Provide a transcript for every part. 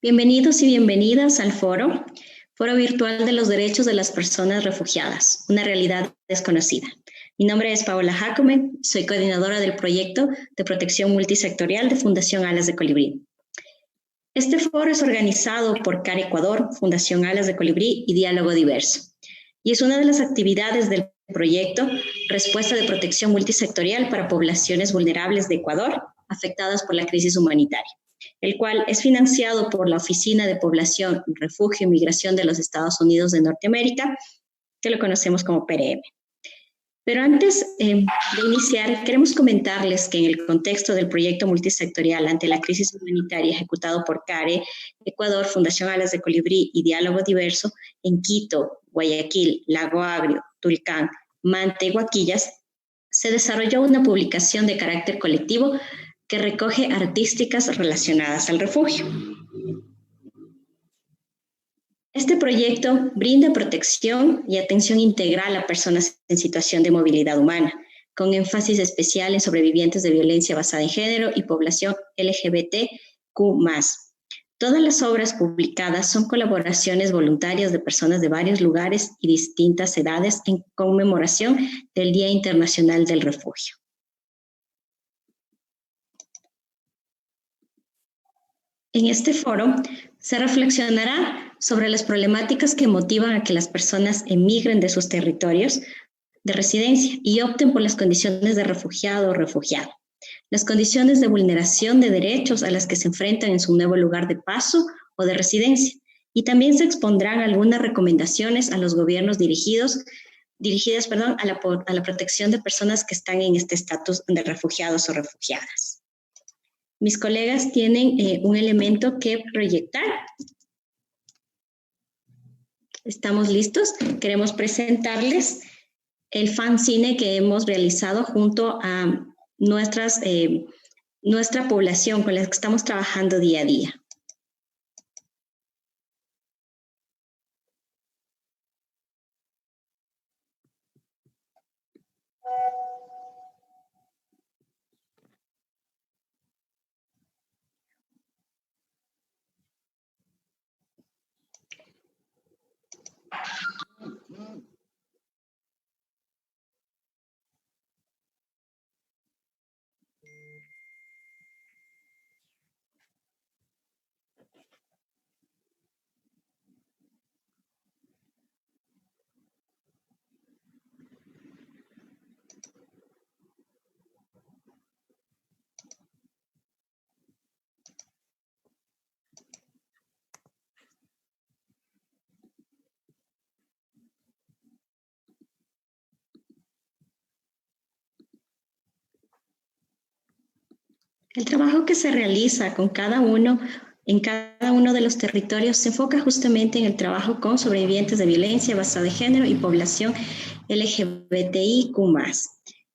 Bienvenidos y bienvenidas al Foro Virtual de los Derechos de las Personas Refugiadas, una realidad desconocida. Mi nombre es Paola Jacome, soy coordinadora del proyecto de protección multisectorial de Fundación Alas de Colibrí. Este foro es organizado por CARE Ecuador, Fundación Alas de Colibrí y Diálogo Diverso, y es una de las actividades del proyecto Respuesta de Protección Multisectorial para Poblaciones Vulnerables de Ecuador afectadas por la crisis humanitaria, el cual es financiado por la Oficina de Población, Refugio y Migración de los Estados Unidos de Norteamérica, que lo conocemos como PRM. Pero antes de iniciar, queremos comentarles que en el contexto del proyecto multisectorial ante la crisis humanitaria ejecutado por CARE, Ecuador, Fundación Alas de Colibrí y Diálogo Diverso, en Quito, Guayaquil, Lago Agrio, Tulcán, Manta y Huaquillas, se desarrolló una publicación de carácter colectivo que recoge artísticas relacionadas al refugio. Este proyecto brinda protección y atención integral a personas en situación de movilidad humana, con énfasis especial en sobrevivientes de violencia basada en género y población LGBTQ+. Todas las obras publicadas son colaboraciones voluntarias de personas de varios lugares y distintas edades en conmemoración del Día Internacional del Refugio. En este foro se reflexionará sobre las problemáticas que motivan a que las personas emigren de sus territorios de residencia y opten por las condiciones de refugiado o refugiada, las condiciones de vulneración de derechos a las que se enfrentan en su nuevo lugar de paso o de residencia, y también se expondrán algunas recomendaciones a los gobiernos dirigidas a la protección de personas que están en este estatus de refugiados o refugiadas. Mis colegas tienen un elemento que proyectar. ¿Estamos listos? Queremos presentarles el fanzine que hemos realizado junto a nuestra población con la que estamos trabajando día a día. El trabajo que se realiza en cada uno de los territorios se enfoca justamente en el trabajo con sobrevivientes de violencia basada en género y población LGBTIQ+.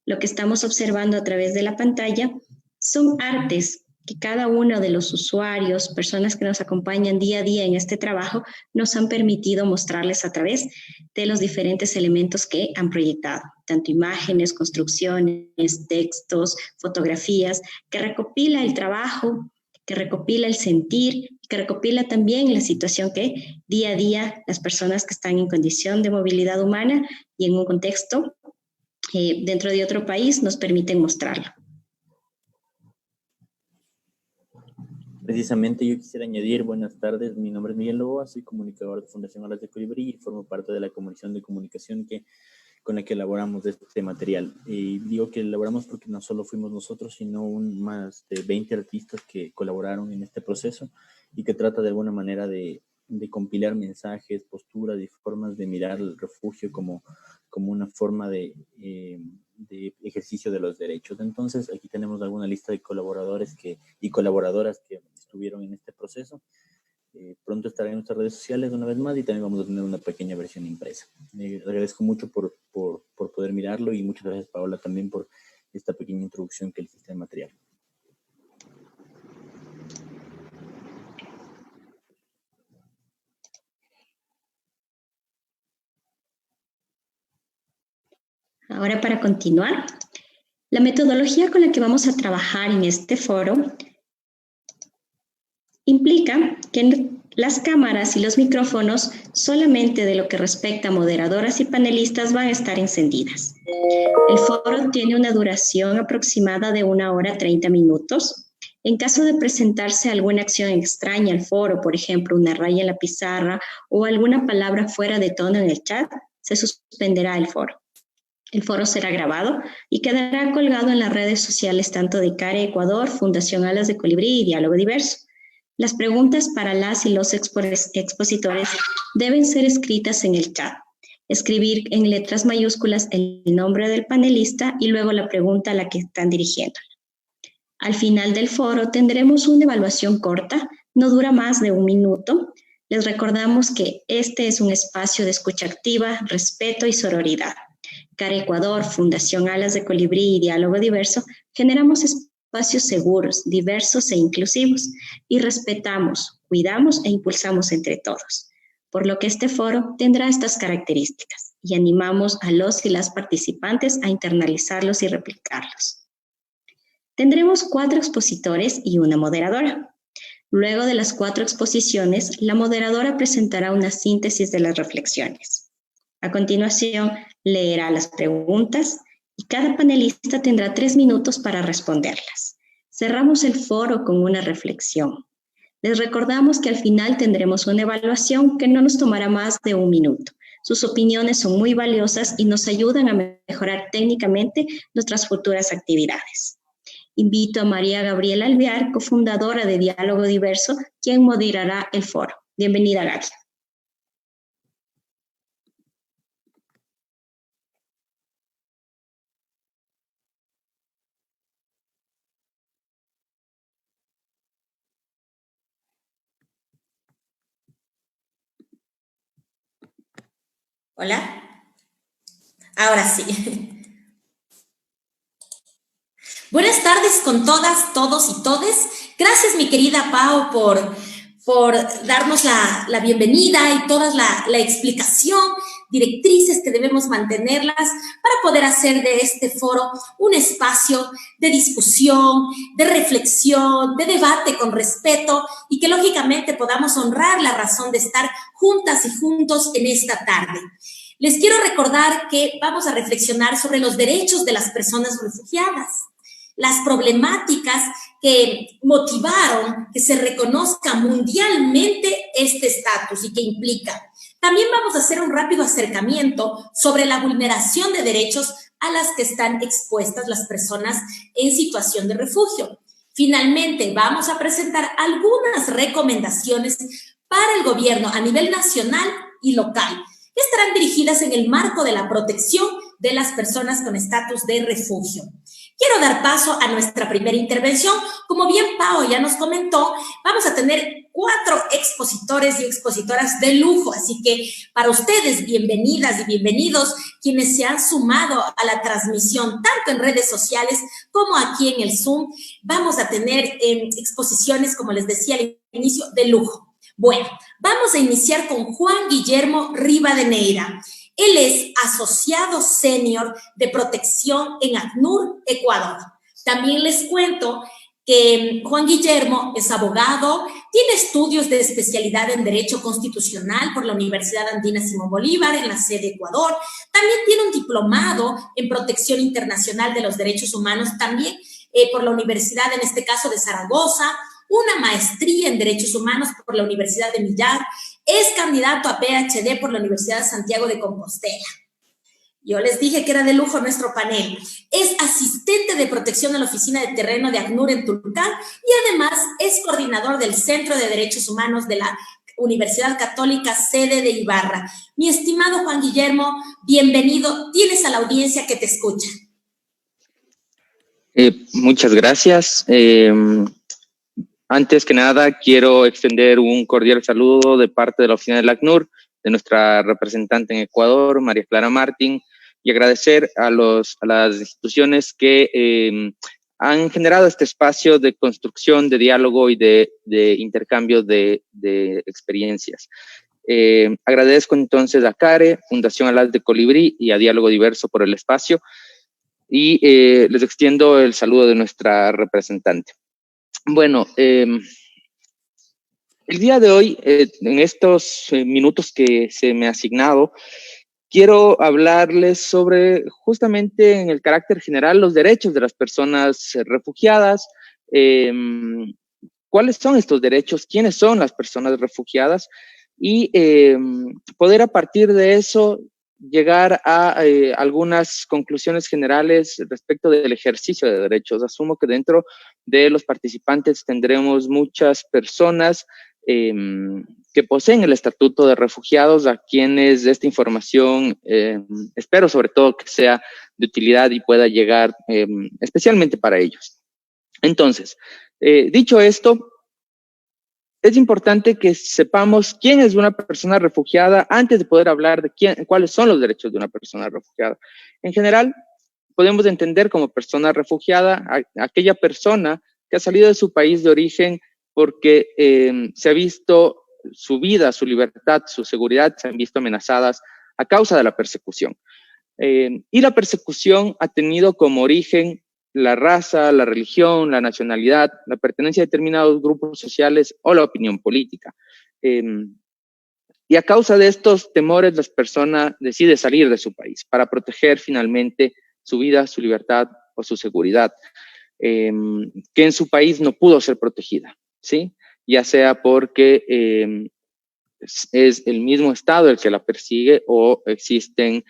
Lo que estamos observando a través de la pantalla son artes que cada uno de los usuarios, personas que nos acompañan día a día en este trabajo, nos han permitido mostrarles a través de los diferentes elementos que han proyectado, tanto imágenes, construcciones, textos, fotografías, que recopila el trabajo, que recopila el sentir, que recopila también la situación que día a día las personas que están en condición de movilidad humana y en un contexto dentro de otro país nos permiten mostrarlo. Precisamente yo quisiera añadir, buenas tardes, mi nombre es Miguel Loboa, soy comunicador de Fundación Alas de Colibrí y formo parte de la comisión de comunicación con la que elaboramos este material. Y digo que elaboramos porque no solo fuimos nosotros, sino más de 20 artistas que colaboraron en este proceso y que trata de alguna manera de compilar mensajes, posturas y formas de mirar el refugio como una forma de ejercicio de los derechos. Entonces, aquí tenemos alguna lista de colaboradores y colaboradoras que estuvieron en este proceso. Pronto estará en nuestras redes sociales una vez más y también vamos a tener una pequeña versión impresa. Agradezco mucho por poder mirarlo y muchas gracias, Paola, también por esta pequeña introducción que le hiciste al material. Ahora, para continuar, la metodología con la que vamos a trabajar en este foro Implica que las cámaras y los micrófonos solamente de lo que respecta a moderadoras y panelistas van a estar encendidas. El foro tiene una duración aproximada de 1 hora 30 minutos. En caso de presentarse alguna acción extraña al foro, por ejemplo, una raya en la pizarra o alguna palabra fuera de tono en el chat, se suspenderá el foro. El foro será grabado y quedará colgado en las redes sociales tanto de CARE Ecuador, Fundación Alas de Colibrí y Diálogo Diverso. Las preguntas para las y los expositores deben ser escritas en el chat. Escribir en letras mayúsculas el nombre del panelista y luego la pregunta a la que están dirigiendo. Al final del foro tendremos una evaluación corta, no dura más de 1 minuto. Les recordamos que este es un espacio de escucha activa, respeto y sororidad. CARE Ecuador, Fundación Alas de Colibrí y Diálogo Diverso generamos espacios seguros, diversos e inclusivos y respetamos, cuidamos e impulsamos entre todos. Por lo que este foro tendrá estas características y animamos a los y las participantes a internalizarlos y replicarlos. Tendremos 4 expositores y una moderadora. Luego de las 4 exposiciones, la moderadora presentará una síntesis de las reflexiones. A continuación, leerá las preguntas y cada panelista tendrá 3 minutos para responderlas. Cerramos el foro con una reflexión. Les recordamos que al final tendremos una evaluación que no nos tomará más de 1 minuto. Sus opiniones son muy valiosas y nos ayudan a mejorar técnicamente nuestras futuras actividades. Invito a María Gabriela Alvear, cofundadora de Diálogo Diverso, quien moderará el foro. Bienvenida, Gaby. Hola. Ahora sí. Buenas tardes con todas, todos y todes. Gracias, mi querida Pau, por darnos la bienvenida y toda la explicación, directrices que debemos mantenerlas para poder hacer de este foro un espacio de discusión, de reflexión, de debate con respeto y que lógicamente podamos honrar la razón de estar juntas y juntos en esta tarde. Les quiero recordar que vamos a reflexionar sobre los derechos de las personas refugiadas, las problemáticas que motivaron que se reconozca mundialmente este estatus y que implica. También vamos a hacer un rápido acercamiento sobre la vulneración de derechos a las que están expuestas las personas en situación de refugio. Finalmente, vamos a presentar algunas recomendaciones para el gobierno a nivel nacional y local, que estarán dirigidas en el marco de la protección de las personas con estatus de refugio. Quiero dar paso a nuestra primera intervención. Como bien Pau ya nos comentó, vamos a tener 4 expositores y expositoras de lujo, así que para ustedes, bienvenidas y bienvenidos quienes se han sumado a la transmisión, tanto en redes sociales como aquí en el Zoom. Vamos a tener exposiciones, como les decía al inicio, de lujo. Bueno, vamos a iniciar con Juan Guillermo Rivadeneira. Él es asociado senior de protección en ACNUR, Ecuador. También les cuento que Juan Guillermo es abogado, tiene estudios de especialidad en Derecho Constitucional por la Universidad Andina Simón Bolívar en la sede Ecuador. También tiene un diplomado en Protección Internacional de los Derechos Humanos, también por la Universidad, en este caso, de Zaragoza, una maestría en Derechos Humanos por la Universidad de Millar, es candidato a PhD por la Universidad de Santiago de Compostela. Yo les dije que era de lujo nuestro panel. Es asistente de protección en la oficina de terreno de ACNUR en Tulcán y además es coordinador del Centro de Derechos Humanos de la Universidad Católica, sede de Ibarra. Mi estimado Juan Guillermo, bienvenido. Tienes a la audiencia que te escucha. Muchas gracias. Antes que nada, quiero extender un cordial saludo de parte de la oficina del ACNUR, de nuestra representante en Ecuador, María Clara Martín, y agradecer a las instituciones que han generado este espacio de construcción, de diálogo y de intercambio de experiencias. Agradezco entonces a CARE, Fundación Alas de Colibrí y a Diálogo Diverso por el espacio, y les extiendo el saludo de nuestra representante. Bueno, El día de hoy, en estos minutos que se me ha asignado, quiero hablarles sobre justamente en el carácter general los derechos de las personas refugiadas, cuáles son estos derechos, quiénes son las personas refugiadas y poder a partir de eso llegar a algunas conclusiones generales respecto del ejercicio de derechos. Asumo que dentro de los participantes tendremos muchas personas que poseen el estatuto de refugiados, a quienes esta información espero sobre todo que sea de utilidad y pueda llegar especialmente para ellos. Entonces, dicho esto, es importante que sepamos quién es una persona refugiada antes de poder hablar de cuáles son los derechos de una persona refugiada. En general, podemos entender como persona refugiada a aquella persona que ha salido de su país de origen porque se ha visto su vida, su libertad, su seguridad, se han visto amenazadas a causa de la persecución. Y la persecución ha tenido como origen la raza, la religión, la nacionalidad, la pertenencia a determinados grupos sociales o la opinión política. Y a causa de estos temores, la persona decide salir de su país para proteger finalmente su vida, su libertad o su seguridad, que en su país no pudo ser protegida, ¿sí? Ya sea porque es el mismo Estado el que la persigue o existen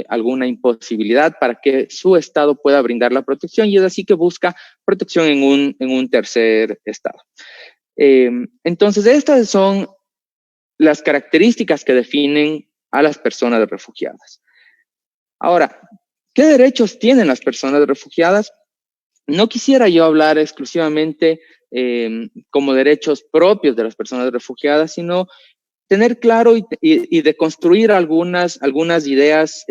alguna imposibilidad para que su Estado pueda brindar la protección, y es así que busca protección en un tercer Estado. Entonces, estas son las características que definen a las personas refugiadas. Ahora, ¿qué derechos tienen las personas refugiadas? No quisiera yo hablar exclusivamente como derechos propios de las personas refugiadas, sino tener claro y deconstruir algunas ideas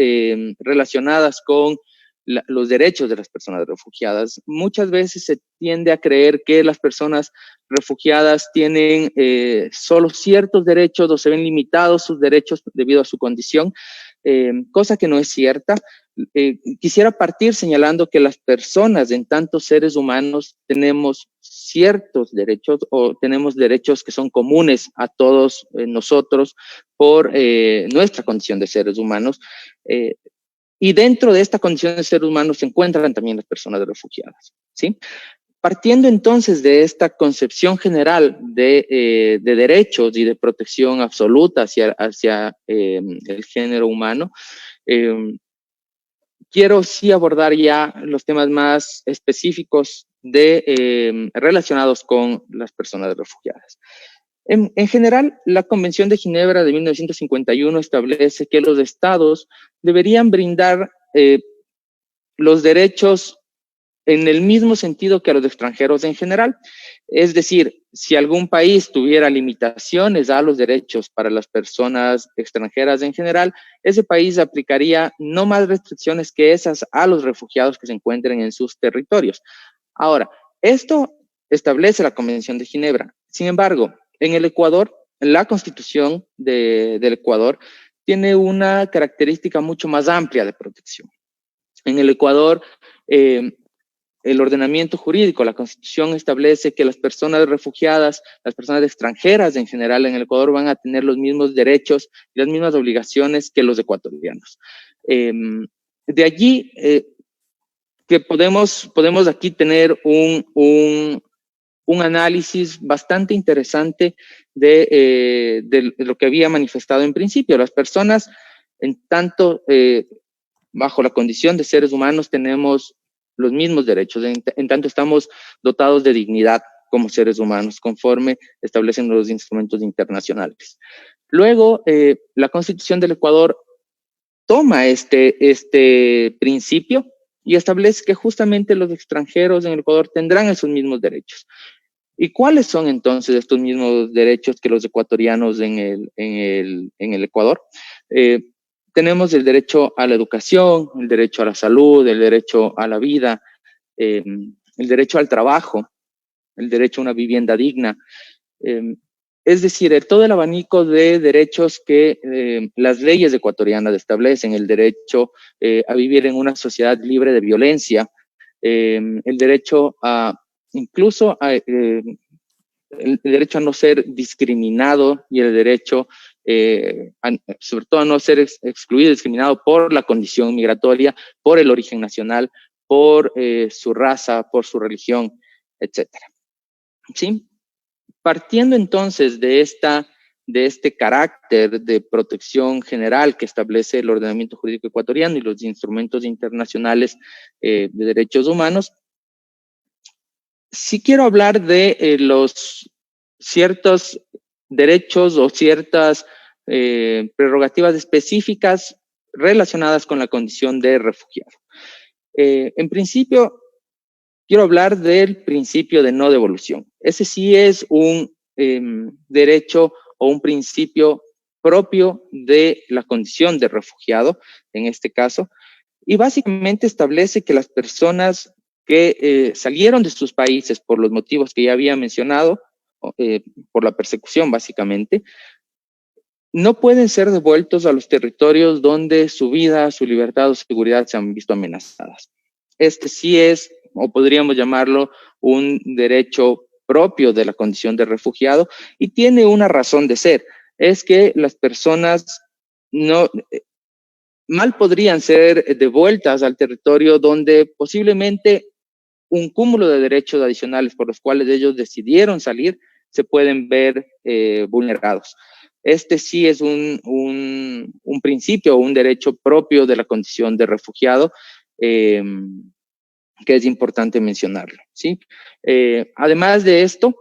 relacionadas con los derechos de las personas refugiadas. Muchas veces se tiende a creer que las personas refugiadas tienen solo ciertos derechos o se ven limitados sus derechos debido a su condición, cosa que no es cierta. Quisiera partir señalando que las personas, en tanto seres humanos, tenemos ciertos derechos o tenemos derechos que son comunes a todos nosotros por nuestra condición de seres humanos. Y dentro de esta condición de seres humanos se encuentran también las personas refugiadas, ¿sí? Partiendo entonces de esta concepción general de derechos y de protección absoluta hacia el género humano, quiero sí abordar ya los temas más específicos relacionados con las personas refugiadas. En general, la Convención de Ginebra de 1951 establece que los estados deberían brindar los derechos en el mismo sentido que a los extranjeros en general. Es decir, si algún país tuviera limitaciones a los derechos para las personas extranjeras en general, ese país aplicaría no más restricciones que esas a los refugiados que se encuentren en sus territorios. Ahora, esto establece la Convención de Ginebra. Sin embargo, en el Ecuador, la Constitución del Ecuador tiene una característica mucho más amplia de protección. En el Ecuador, el ordenamiento jurídico, la Constitución establece que las personas refugiadas, las personas extranjeras en general en el Ecuador van a tener los mismos derechos y las mismas obligaciones que los ecuatorianos. De allí que podemos aquí tener un análisis bastante interesante de lo que había manifestado en principio. Las personas, en tanto bajo la condición de seres humanos, tenemos los mismos derechos, en tanto estamos dotados de dignidad como seres humanos, conforme establecen los instrumentos internacionales. Luego, la Constitución del Ecuador toma este principio y establece que justamente los extranjeros en el Ecuador tendrán esos mismos derechos. ¿Y cuáles son entonces estos mismos derechos que los ecuatorianos en el Ecuador? Tenemos el derecho a la educación, el derecho a la salud, el derecho a la vida, el derecho al trabajo, el derecho a una vivienda digna. Es decir, todo el abanico de derechos que las leyes ecuatorianas establecen, el derecho a vivir en una sociedad libre de violencia, el derecho a incluso el derecho a no ser discriminado y el derecho, sobre todo a no ser excluido, discriminado por la condición migratoria, por el origen nacional, por su raza, por su religión, etcétera. ¿Sí? Partiendo entonces de este carácter de protección general que establece el ordenamiento jurídico ecuatoriano y los instrumentos internacionales de derechos humanos, sí quiero hablar de los ciertos derechos o ciertas prerrogativas específicas relacionadas con la condición de refugiado. En principio, quiero hablar del principio de no devolución. Ese sí es un derecho o un principio propio de la condición de refugiado, en este caso, y básicamente establece que las personas que salieron de sus países por los motivos que ya había mencionado, por la persecución básicamente, no pueden ser devueltos a los territorios donde su vida, su libertad o seguridad se han visto amenazadas. Este sí es, o podríamos llamarlo, un derecho propio de la condición de refugiado y tiene una razón de ser. Es que las personas mal podrían ser devueltas al territorio donde posiblemente un cúmulo de derechos adicionales por los cuales ellos decidieron salir se pueden ver vulnerados. Este sí es un principio o un derecho propio de la condición de refugiado que es importante mencionarlo, ¿sí? Además de esto,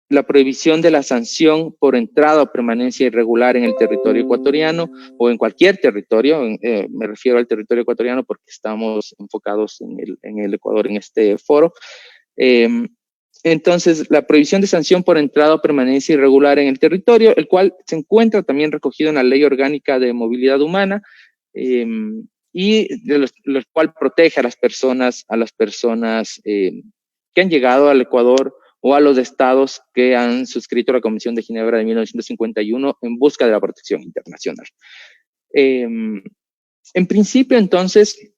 la prohibición de la sanción por entrada o permanencia irregular en el territorio ecuatoriano o en cualquier territorio, me refiero al territorio ecuatoriano porque estamos enfocados en el Ecuador en este foro. Entonces, la prohibición de sanción por entrada o permanencia irregular en el territorio, el cual se encuentra también recogido en la Ley Orgánica de Movilidad Humana y de los cual protege a las personas que han llegado al Ecuador o a los estados que han suscrito la Convención de Ginebra de 1951 en busca de la protección internacional. En principio, entonces,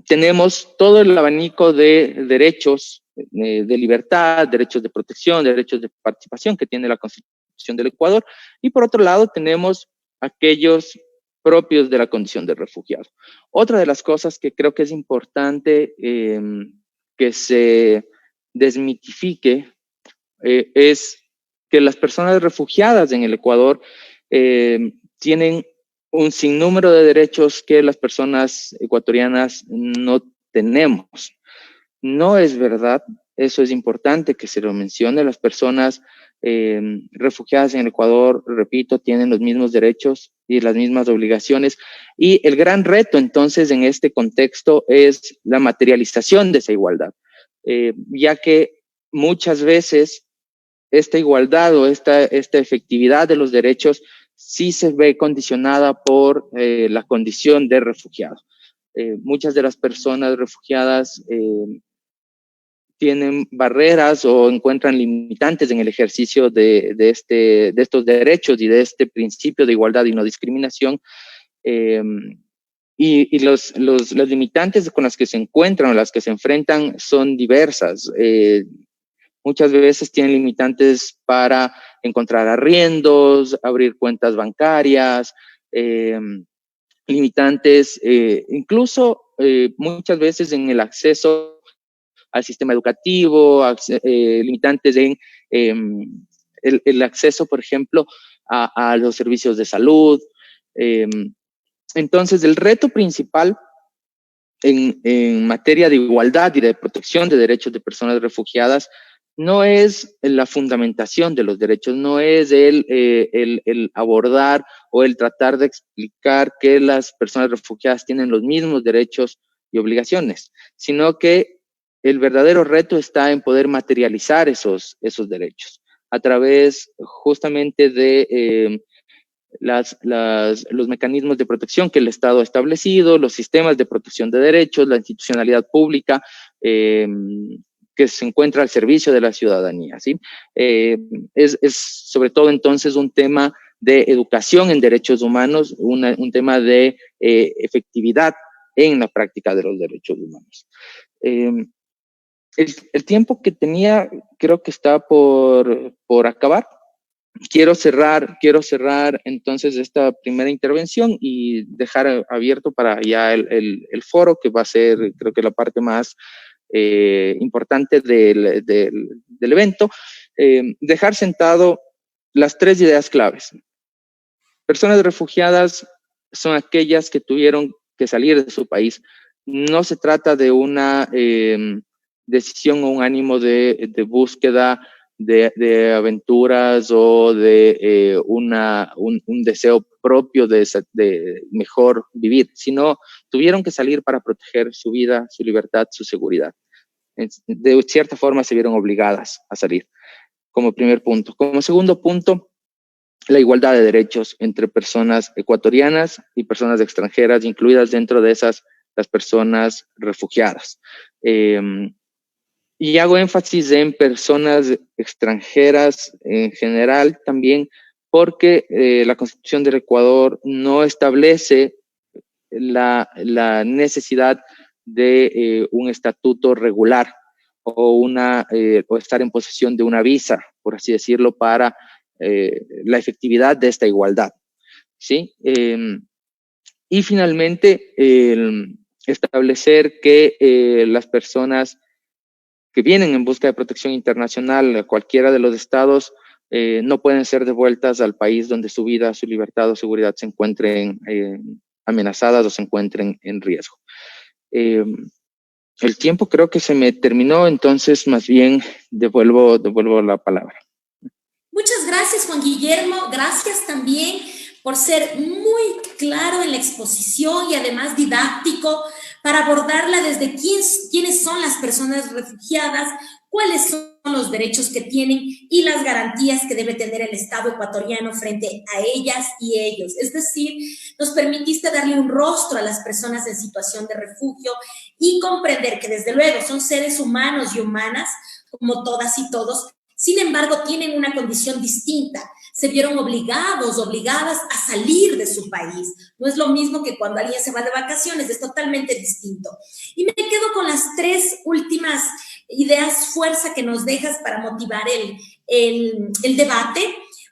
tenemos todo el abanico de derechos de libertad, derechos de protección, derechos de participación que tiene la Constitución del Ecuador, y por otro lado tenemos aquellos propios de la condición de refugiado. Otra de las cosas que creo que es importante que se desmitifique es que las personas refugiadas en el Ecuador tienen un sinnúmero de derechos que las personas ecuatorianas no tenemos. No es verdad, eso es importante que se lo mencione. Las personas refugiadas en el Ecuador, repito, tienen los mismos derechos y las mismas obligaciones. Y el gran reto entonces en este contexto es la materialización de esa igualdad. Ya que muchas veces esta igualdad o esta efectividad de los derechos sí se ve condicionada por la condición de refugiado. Muchas de las personas refugiadas tienen barreras o encuentran limitantes en el ejercicio de estos derechos y de este principio de igualdad y no discriminación. Y las limitantes con las que se encuentran o las que se enfrentan son diversas. Muchas veces tienen limitantes para encontrar arriendos, abrir cuentas bancarias, limitantes incluso muchas veces en el acceso al sistema educativo, limitantes en el acceso, por ejemplo, a los servicios de salud. Entonces, el reto principal en materia de igualdad y de protección de derechos de personas refugiadas no es la fundamentación de los derechos, no es el abordar o el tratar de explicar que las personas refugiadas tienen los mismos derechos y obligaciones, sino que el verdadero reto está en poder materializar esos derechos a través justamente de los mecanismos de protección que el Estado ha establecido, los sistemas de protección de derechos, la institucionalidad pública que se encuentra al servicio de la ciudadanía, ¿sí? Es sobre todo entonces un tema de educación en derechos humanos, un tema de efectividad en la práctica de los derechos humanos. el tiempo que tenía creo que está por acabar. Quiero cerrar entonces esta primera intervención y dejar abierto para ya el foro, que va a ser, creo que la parte más importante del evento. Dejar sentado las 3 ideas claves. Personas refugiadas son aquellas que tuvieron que salir de su país. No se trata de una decisión o un ánimo de búsqueda de aventuras o de un deseo propio de mejor vivir, sino tuvieron que salir para proteger su vida, su libertad, su seguridad. De cierta forma se vieron obligadas a salir, como primer punto. Como segundo punto, la igualdad de derechos entre personas ecuatorianas y personas extranjeras, incluidas dentro de esas las personas refugiadas. Y hago énfasis en personas extranjeras en general también, porque la Constitución del Ecuador no establece la necesidad de un estatuto regular o estar en posesión de una visa, por así decirlo, para la efectividad de esta igualdad, ¿sí? Y finalmente, establecer que las personas que vienen en busca de protección internacional a cualquiera de los estados no pueden ser devueltas al país donde su vida, su libertad o seguridad se encuentren amenazadas o se encuentren en riesgo. El tiempo creo que se me terminó, entonces más bien devuelvo la palabra. Muchas gracias, Juan Guillermo. Gracias también por ser muy claro en la exposición y además didáctico para abordarla desde quiénes son las personas refugiadas, cuáles son los derechos que tienen y las garantías que debe tener el Estado ecuatoriano frente a ellas y ellos. Es decir, nos permitiste darle un rostro a las personas en situación de refugio y comprender que desde luego son seres humanos y humanas como todas y todos. Sin embargo, tienen una condición distinta. Se vieron obligadas a salir de su país. No es lo mismo que cuando alguien se va de vacaciones, es totalmente distinto. Y me quedo con las 3 últimas ideas fuerza que nos dejas para motivar el debate.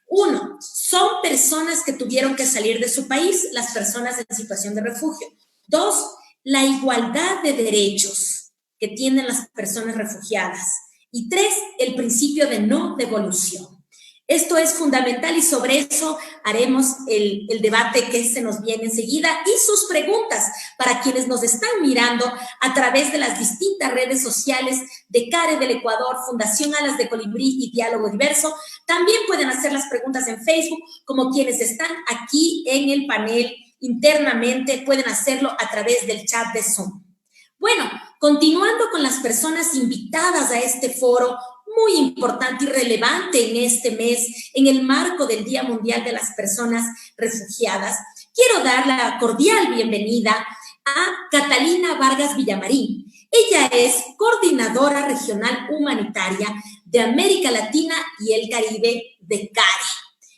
1, son personas que tuvieron que salir de su país, las personas en situación de refugio. 2, la igualdad de derechos que tienen las personas refugiadas. Y 3, el principio de no devolución. Esto es fundamental y sobre eso haremos el debate que se nos viene enseguida y sus preguntas para quienes nos están mirando a través de las distintas redes sociales de CARE del Ecuador, Fundación Alas de Colibrí y Diálogo Diverso. También pueden hacer las preguntas en Facebook, como quienes están aquí en el panel internamente pueden hacerlo a través del chat de Zoom. Bueno, continuando con las personas invitadas a este foro, muy importante y relevante en este mes, en el marco del Día Mundial de las Personas Refugiadas, quiero dar la cordial bienvenida a Catalina Vargas Villamarín. Ella es coordinadora regional humanitaria de América Latina y el Caribe de CARE.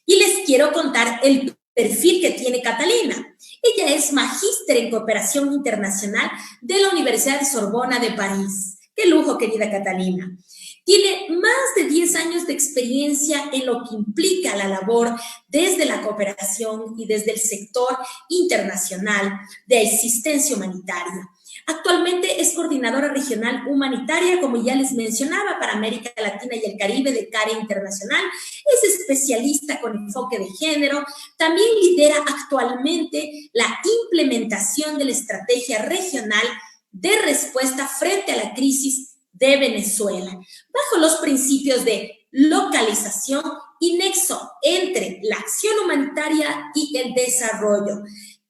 Y les quiero contar el perfil que tiene Catalina. Ella es magíster en cooperación internacional de la Universidad de Sorbona de París. ¡Qué lujo, querida Catalina! Tiene más de 10 años de experiencia en lo que implica la labor desde la cooperación y desde el sector internacional de asistencia humanitaria. Actualmente es coordinadora regional humanitaria, como ya les mencionaba, para América Latina y el Caribe de CARE Internacional. Es especialista con enfoque de género. También lidera actualmente la implementación de la estrategia regional de respuesta frente a la crisis de Venezuela, bajo los principios de localización y nexo entre la acción humanitaria y el desarrollo.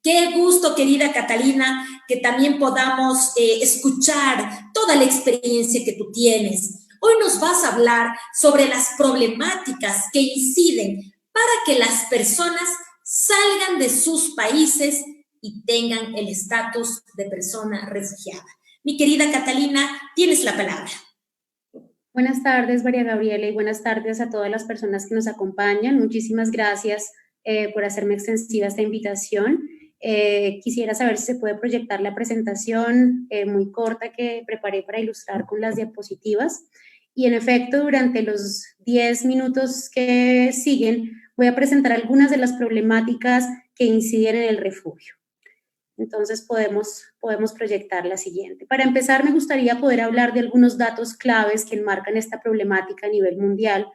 Qué gusto, querida Catalina, que también podamos escuchar toda la experiencia que tú tienes. Hoy nos vas a hablar sobre las problemáticas que inciden para que las personas salgan de sus países y tengan el estatus de persona refugiada. Mi querida Catalina, tienes la palabra. Buenas tardes, María Gabriela, y buenas tardes a todas las personas que nos acompañan. Muchísimas gracias por hacerme extensiva esta invitación. Quisiera saber si se puede proyectar la presentación muy corta que preparé para ilustrar con las diapositivas. Y en efecto, durante los 10 minutos que siguen, voy a presentar algunas de las problemáticas que inciden en el refugio. Entonces podemos proyectar la siguiente. Para empezar, me gustaría poder hablar de algunos datos claves que enmarcan esta problemática a nivel mundial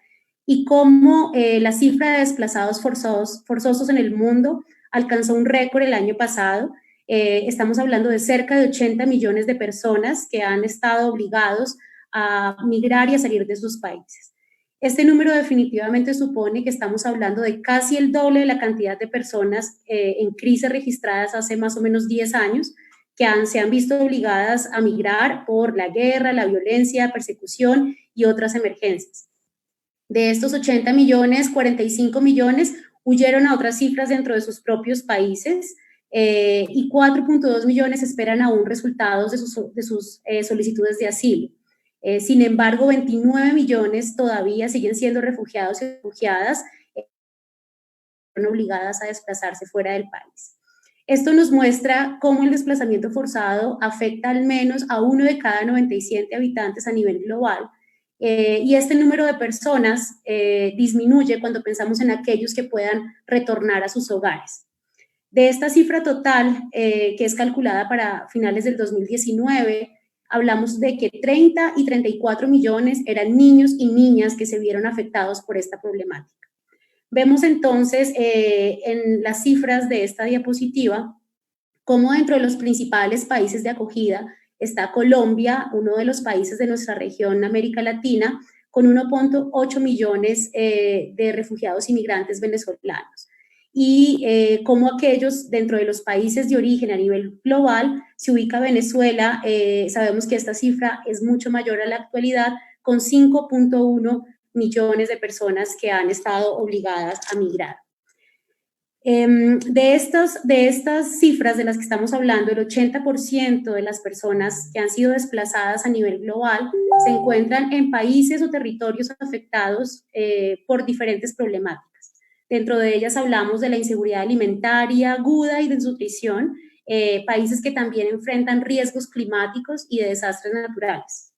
y cómo la cifra de desplazados forzosos en el mundo alcanzó un récord el año pasado. Estamos hablando de cerca de 80 millones de personas que han estado obligados a migrar y a salir de sus países. Este número definitivamente supone que estamos hablando de casi el doble de la cantidad de personas en crisis registradas hace más o menos 10 años que se han visto obligadas a migrar por la guerra, la violencia, persecución y otras emergencias. De estos 80 millones, 45 millones huyeron a otras cifras dentro de sus propios países y 4.2 millones esperan aún resultados de sus solicitudes de asilo. Sin embargo, 29 millones todavía siguen siendo refugiados y refugiadas obligadas a desplazarse fuera del país. Esto nos muestra cómo el desplazamiento forzado afecta al menos a 1 de cada 97 habitantes a nivel global y este número de personas disminuye cuando pensamos en aquellos que puedan retornar a sus hogares. De esta cifra total, que es calculada para finales del 2019, hablamos de que 30 y 34 millones eran niños y niñas que se vieron afectados por esta problemática. Vemos entonces en las cifras de esta diapositiva cómo dentro de los principales países de acogida está Colombia, uno de los países de nuestra región América Latina, con 1.8 millones de refugiados inmigrantes venezolanos. Y como aquellos dentro de los países de origen a nivel global, se ubica Venezuela, sabemos que esta cifra es mucho mayor a la actualidad, con 5.1 millones de personas que han estado obligadas a migrar. De estas cifras de las que estamos hablando, el 80% de las personas que han sido desplazadas a nivel global se encuentran en países o territorios afectados por diferentes problemáticas. Dentro de ellas hablamos de la inseguridad alimentaria aguda y de nutrición, países que también enfrentan riesgos climáticos y de desastres naturales.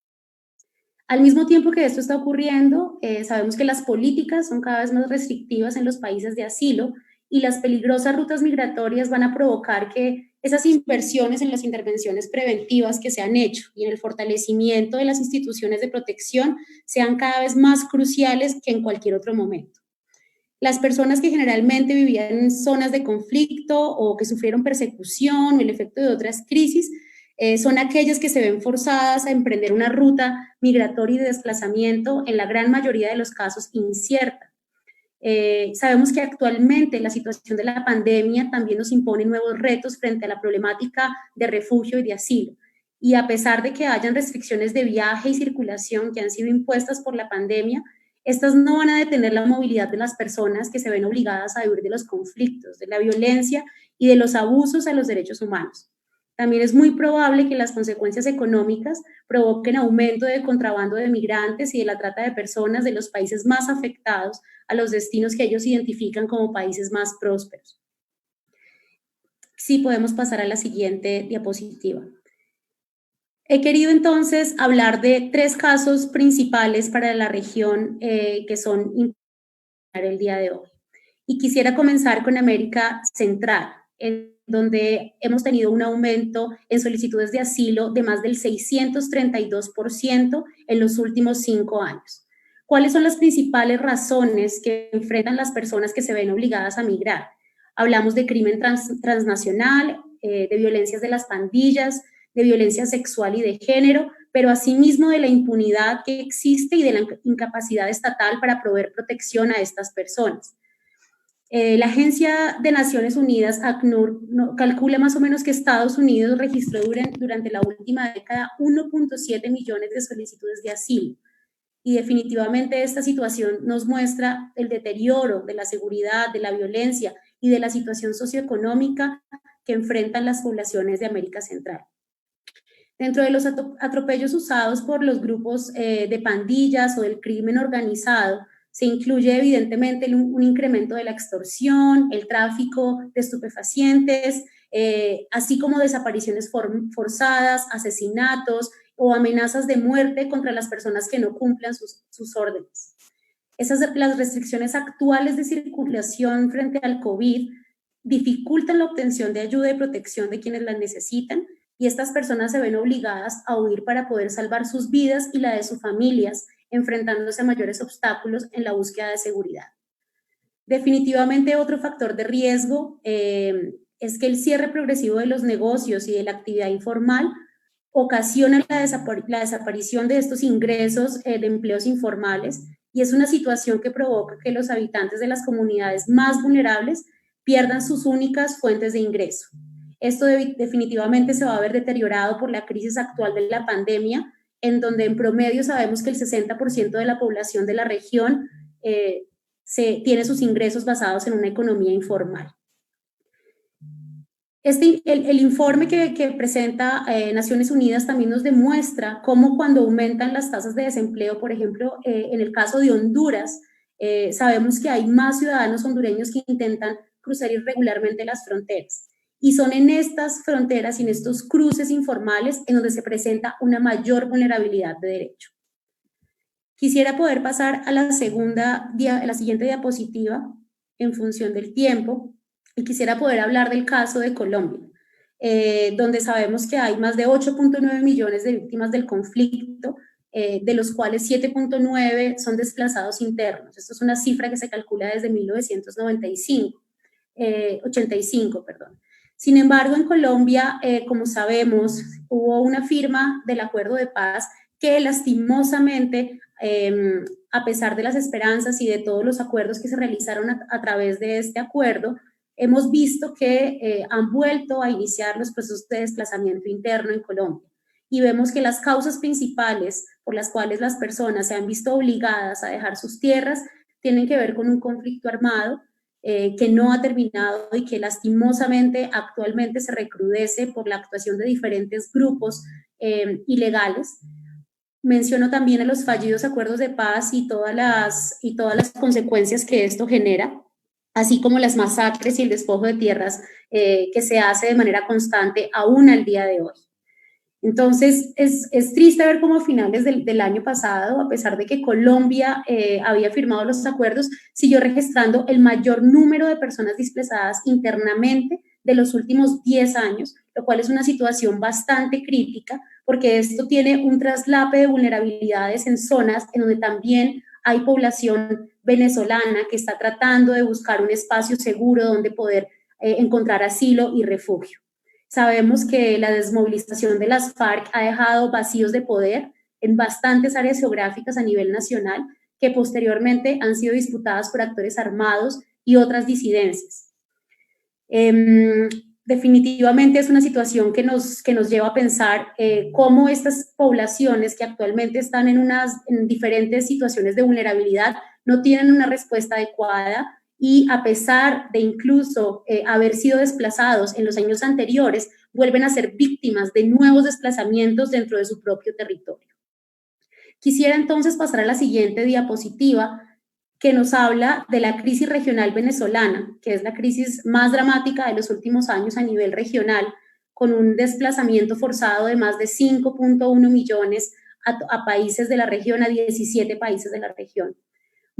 Al mismo tiempo que esto está ocurriendo, sabemos que las políticas son cada vez más restrictivas en los países de asilo y las peligrosas rutas migratorias van a provocar que esas inversiones en las intervenciones preventivas que se han hecho y en el fortalecimiento de las instituciones de protección sean cada vez más cruciales que en cualquier otro momento. Las personas que generalmente vivían en zonas de conflicto o que sufrieron persecución o el efecto de otras crisis, son aquellas que se ven forzadas a emprender una ruta migratoria y de desplazamiento, en la gran mayoría de los casos incierta. Sabemos que actualmente la situación de la pandemia también nos impone nuevos retos frente a la problemática de refugio y de asilo. Y a pesar de que hayan restricciones de viaje y circulación que han sido impuestas por la pandemia, estas no van a detener la movilidad de las personas que se ven obligadas a huir de los conflictos, de la violencia y de los abusos a los derechos humanos. También es muy probable que las consecuencias económicas provoquen aumento de contrabando de migrantes y de la trata de personas de los países más afectados a los destinos que ellos identifican como países más prósperos. Sí, podemos pasar a la siguiente diapositiva. He querido entonces hablar de 3 casos principales para la región que son importantes el día de hoy. Y quisiera comenzar con América Central, donde hemos tenido un aumento en solicitudes de asilo de más del 632% en los últimos 5 años. ¿Cuáles son las principales razones que enfrentan las personas que se ven obligadas a migrar? Hablamos de crimen transnacional, de violencias de las pandillas, de violencia sexual y de género, pero asimismo de la impunidad que existe y de la incapacidad estatal para proveer protección a estas personas. La Agencia de Naciones Unidas, ACNUR, calcula más o menos que Estados Unidos registró durante la última década 1.7 millones de solicitudes de asilo. Y definitivamente esta situación nos muestra el deterioro de la seguridad, de la violencia y de la situación socioeconómica que enfrentan las poblaciones de América Central. Dentro de los atropellos usados por los grupos de pandillas o del crimen organizado, Se incluye evidentemente un incremento de la extorsión, el tráfico de estupefacientes, así como desapariciones forzadas, asesinatos o amenazas de muerte contra las personas que no cumplan sus órdenes. Las restricciones actuales de circulación frente al COVID dificultan la obtención de ayuda y protección de quienes la necesitan, y estas personas se ven obligadas a huir para poder salvar sus vidas y la de sus familias, enfrentándose a mayores obstáculos en la búsqueda de seguridad. Definitivamente otro factor de riesgo es que el cierre progresivo de los negocios y de la actividad informal ocasiona la desaparición de estos ingresos de empleos informales, y es una situación que provoca que los habitantes de las comunidades más vulnerables pierdan sus únicas fuentes de ingreso. Esto definitivamente se va a ver deteriorado por la crisis actual de la pandemia, en donde en promedio sabemos que el 60% de la población de la región tiene sus ingresos basados en una economía informal. El informe que presenta Naciones Unidas también nos demuestra cómo cuando aumentan las tasas de desempleo, por ejemplo, en el caso de Honduras, sabemos que hay más ciudadanos hondureños que intentan cruzar irregularmente las fronteras. Y son en estas fronteras y en estos cruces informales en donde se presenta una mayor vulnerabilidad de derecho. Quisiera poder pasar a la siguiente diapositiva en función del tiempo, y quisiera poder hablar del caso de Colombia, donde sabemos que hay más de 8.9 millones de víctimas del conflicto, de los cuales 7.9 son desplazados internos. Esto es una cifra que se calcula desde 1985. Sin embargo, en Colombia, como sabemos, hubo una firma del acuerdo de paz que lastimosamente, a pesar de las esperanzas y de todos los acuerdos que se realizaron a través de este acuerdo, hemos visto que han vuelto a iniciar los procesos de desplazamiento interno en Colombia. Y vemos que las causas principales por las cuales las personas se han visto obligadas a dejar sus tierras tienen que ver con un conflicto armado que no ha terminado y que lastimosamente actualmente se recrudece por la actuación de diferentes grupos ilegales. Menciono también a los fallidos acuerdos de paz y todas las consecuencias que esto genera, así como las masacres y el despojo de tierras que se hace de manera constante aún al día de hoy. Entonces, es triste ver cómo a finales del año pasado, a pesar de que Colombia había firmado los acuerdos, siguió registrando el mayor número de personas desplazadas internamente de los últimos 10 años, lo cual es una situación bastante crítica, porque esto tiene un traslape de vulnerabilidades en zonas en donde también hay población venezolana que está tratando de buscar un espacio seguro donde poder encontrar asilo y refugio. Sabemos que la desmovilización de las FARC ha dejado vacíos de poder en bastantes áreas geográficas a nivel nacional, que posteriormente han sido disputadas por actores armados y otras disidencias. Definitivamente es una situación que nos lleva a pensar cómo estas poblaciones que actualmente están en diferentes situaciones de vulnerabilidad no tienen una respuesta adecuada, y a pesar de incluso haber sido desplazados en los años anteriores, vuelven a ser víctimas de nuevos desplazamientos dentro de su propio territorio. Quisiera entonces pasar a la siguiente diapositiva, que nos habla de la crisis regional venezolana, que es la crisis más dramática de los últimos años a nivel regional, con un desplazamiento forzado de más de 5.1 millones a países de la región, a 17 países de la región.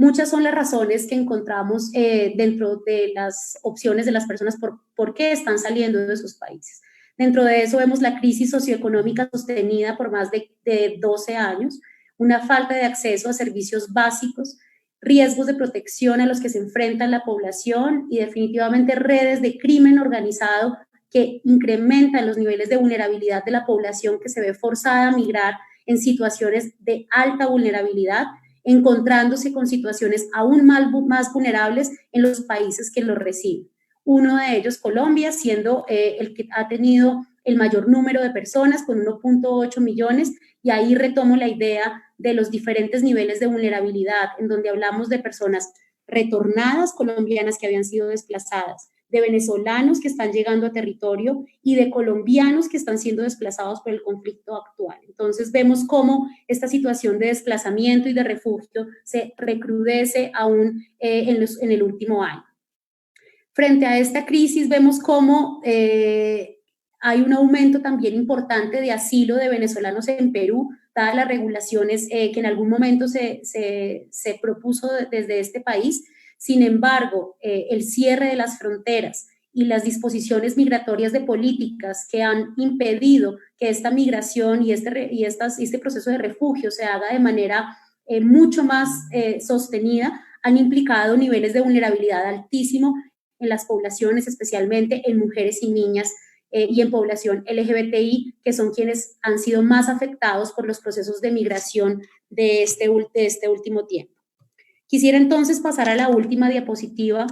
Muchas son las razones que encontramos dentro de las opciones de las personas por qué están saliendo de sus países. Dentro de eso vemos la crisis socioeconómica sostenida por más de 12 años, una falta de acceso a servicios básicos, riesgos de protección a los que se enfrenta la población y definitivamente redes de crimen organizado que incrementan los niveles de vulnerabilidad de la población, que se ve forzada a migrar en situaciones de alta vulnerabilidad, encontrándose con situaciones aún más vulnerables en los países que los reciben. Uno de ellos, Colombia, siendo el que ha tenido el mayor número de personas, con 1.8 millones, y ahí retomo la idea de los diferentes niveles de vulnerabilidad, en donde hablamos de personas retornadas colombianas que habían sido desplazadas, de venezolanos que están llegando a territorio y de colombianos que están siendo desplazados por el conflicto actual. Entonces vemos cómo esta situación de desplazamiento y de refugio se recrudece aún en el último año. Frente a esta crisis vemos cómo hay un aumento también importante de asilo de venezolanos en Perú, dadas las regulaciones que en algún momento se propuso desde este país. Sin embargo, el cierre de las fronteras y las disposiciones migratorias de políticas que han impedido que esta migración y este proceso de refugio se haga de manera mucho más sostenida, han implicado niveles de vulnerabilidad altísimo en las poblaciones, especialmente en mujeres y niñas, y en población LGBTI, que son quienes han sido más afectados por los procesos de migración de este último tiempo. Quisiera entonces pasar a la última diapositiva,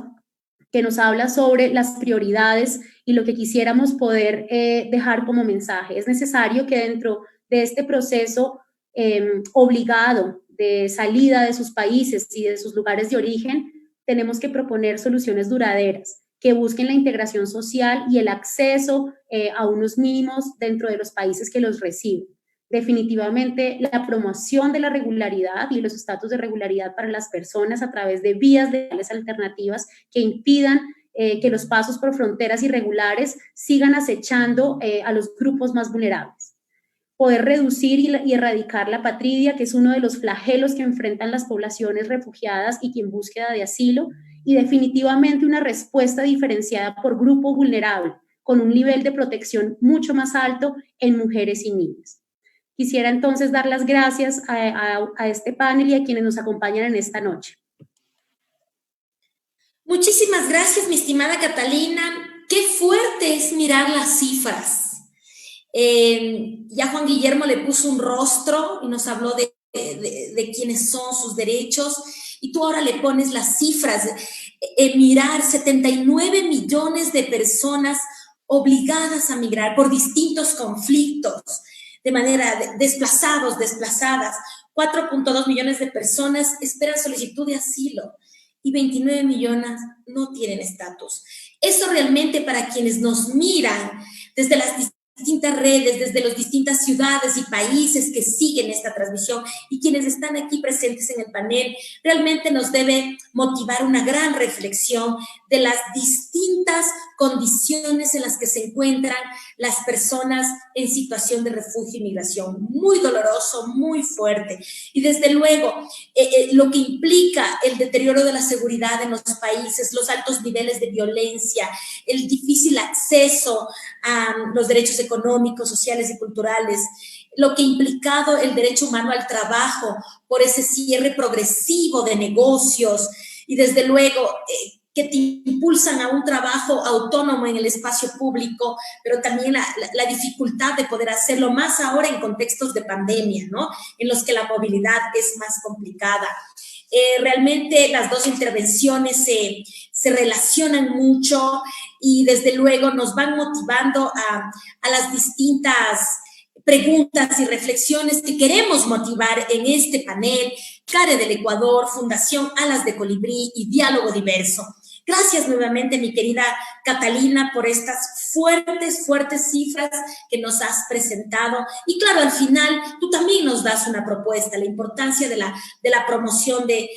que nos habla sobre las prioridades y lo que quisiéramos poder dejar como mensaje. Es necesario que dentro de este proceso obligado de salida de sus países y de sus lugares de origen, tenemos que proponer soluciones duraderas que busquen la integración social y el acceso a unos mínimos dentro de los países que los reciben. Definitivamente, la promoción de la regularidad y los estatus de regularidad para las personas a través de vías legales alternativas que impidan que los pasos por fronteras irregulares sigan acechando a los grupos más vulnerables. Poder reducir y erradicar la apatridia, que es uno de los flagelos que enfrentan las poblaciones refugiadas y que en búsqueda de asilo, y definitivamente una respuesta diferenciada por grupo vulnerable, con un nivel de protección mucho más alto en mujeres y niñas. Quisiera entonces dar las gracias a este panel y a quienes nos acompañan en esta noche. Muchísimas gracias, mi estimada Catalina. Qué fuerte es mirar las cifras. Ya Juan Guillermo le puso un rostro y nos habló de quiénes son sus derechos, y tú ahora le pones las cifras. Mirar 79 millones de personas obligadas a migrar por distintos conflictos, de manera desplazadas, 4.2 millones de personas esperan solicitud de asilo y 29 millones no tienen estatus. Eso realmente, para quienes nos miran desde las distintas redes, desde las distintas ciudades y países que siguen esta transmisión y quienes están aquí presentes en el panel, realmente nos debe motivar una gran reflexión de las distintas condiciones en las que se encuentran las personas en situación de refugio y migración. Muy doloroso, muy fuerte. Y desde luego, lo que implica el deterioro de la seguridad en los países, los altos niveles de violencia, el difícil acceso a los derechos económicos, sociales y culturales, lo que ha implicado el derecho humano al trabajo por ese cierre progresivo de negocios y desde luego que te impulsan a un trabajo autónomo en el espacio público, pero también la dificultad de poder hacerlo, más ahora en contextos de pandemia, ¿no? En los que la movilidad es más complicada. Realmente las dos intervenciones se relacionan mucho y desde luego nos van motivando a las distintas preguntas y reflexiones que queremos motivar en este panel. CARE del Ecuador, Fundación Alas de Colibrí y Diálogo Diverso. Gracias nuevamente, mi querida Catalina, por estas fuertes cifras que nos has presentado. Y claro, al final, tú también nos das una propuesta, la importancia de la promoción de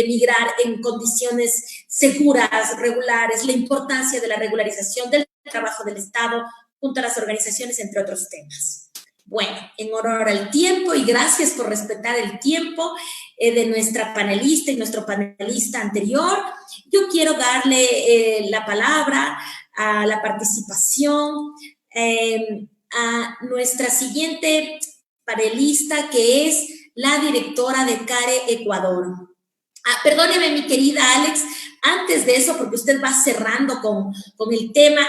migrar en condiciones seguras, regulares, la importancia de la regularización del trabajo del Estado junto a las organizaciones, entre otros temas. Bueno, en honor al tiempo y gracias por respetar el tiempo de nuestra panelista y nuestro panelista anterior, yo quiero darle la palabra a la participación a nuestra siguiente panelista, que es la directora de CARE Ecuador. Perdóneme, mi querida Alex, antes de eso, porque usted va cerrando con el tema,